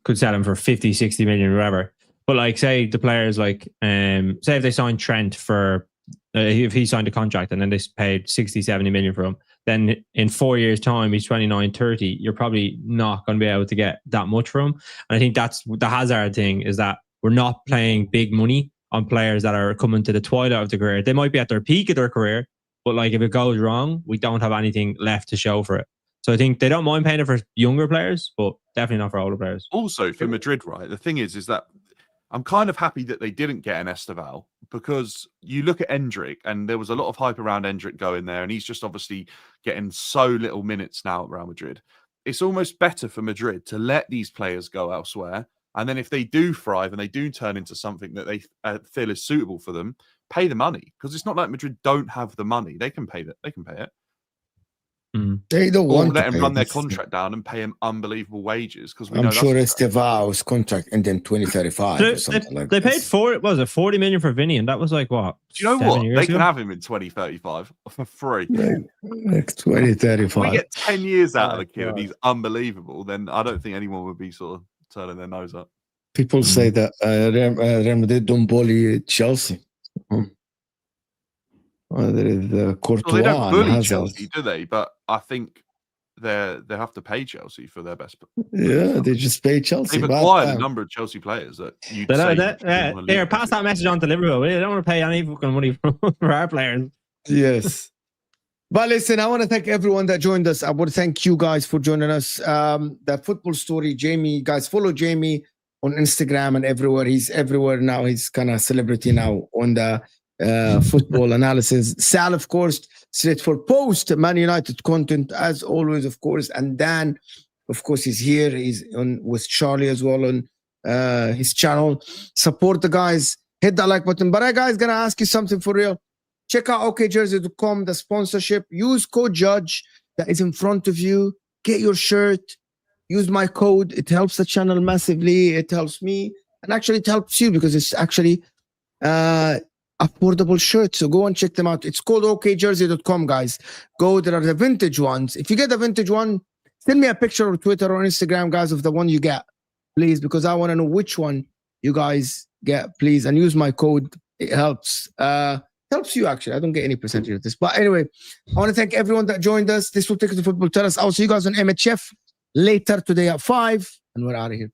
could sell them for 50, 60 million or whatever. But say the players say if they sign Trent for if he signed a contract and then they paid 60, 70 million for him, then in 4 years' time, he's 29, 30, you're probably not going to be able to get that much from him. And I think that's the Hazard thing, is that we're not playing big money on players that are coming to the twilight of their career. They might be at their peak of their career, but like if it goes wrong, we don't have anything left to show for it. So I think they don't mind paying it for younger players, but definitely not for older players. Also for Madrid, right? The thing is that I'm kind of happy that they didn't get an Estevao, because you look at Endrick and there was a lot of hype around Endrick going there, and he's just obviously getting so little minutes now at Real Madrid. It's almost better for Madrid to let these players go elsewhere, and then if they do thrive and they do turn into something that they feel is suitable for them, pay the money, because it's not like Madrid don't have the money. They can pay that. They can pay it. They don't Or want let to him pay run their this. contract down and pay him unbelievable wages, because we know I'm sure that's Estevao's contract and then 2035 or something like They that. paid 40 million for Vinny, and that was like what? Do you know 7 what? years They can ago? have him in 2035 for free. Next 2035. We get 10 years out of the kid and he's unbelievable, then I don't think anyone would be sort of turning their nose up. People say that Real Madrid don't bully Chelsea. There is Courtois Well, they don't and bully Hazard. Chelsea, do they? But I think they have to pay Chelsea for their best. Yeah, they just pay Chelsea. They've but, acquired a number of Chelsea players that you'd say. Here, pass that message on to Liverpool. We don't want to pay any fucking money for our players. Yes. But listen, I want to thank everyone that joined us. I want to thank you guys for joining us. The football story, Jamie, guys, follow Jamie on Instagram and everywhere. He's everywhere now. He's kind of celebrity now on the football analysis. Sal, of course, straight for post Man United content as always, of course. And Dan, of course, he's here. He's on with Charlie as well on his channel. Support the guys. Hit that like button. But I guys gonna ask you something for real. Check out okjersey.com, the sponsorship. Use code JUDGE that is in front of you. Get your shirt. Use my code. It helps the channel massively. It helps me. And actually it helps you because it's actually affordable shirts. So go and check them out. It's called okjersey.com, guys. Go. There are the vintage ones. If you get the vintage one, send me a picture on Twitter or Instagram, guys, of the one you get, please, because I want to know which one you guys get, please. And use my code. It helps. Helps you, actually. I don't get any percentage of this. But anyway, I want to thank everyone that joined us. This will take us to football. Tell us. I'll see you guys on MHF later today at 5. And we're out of here.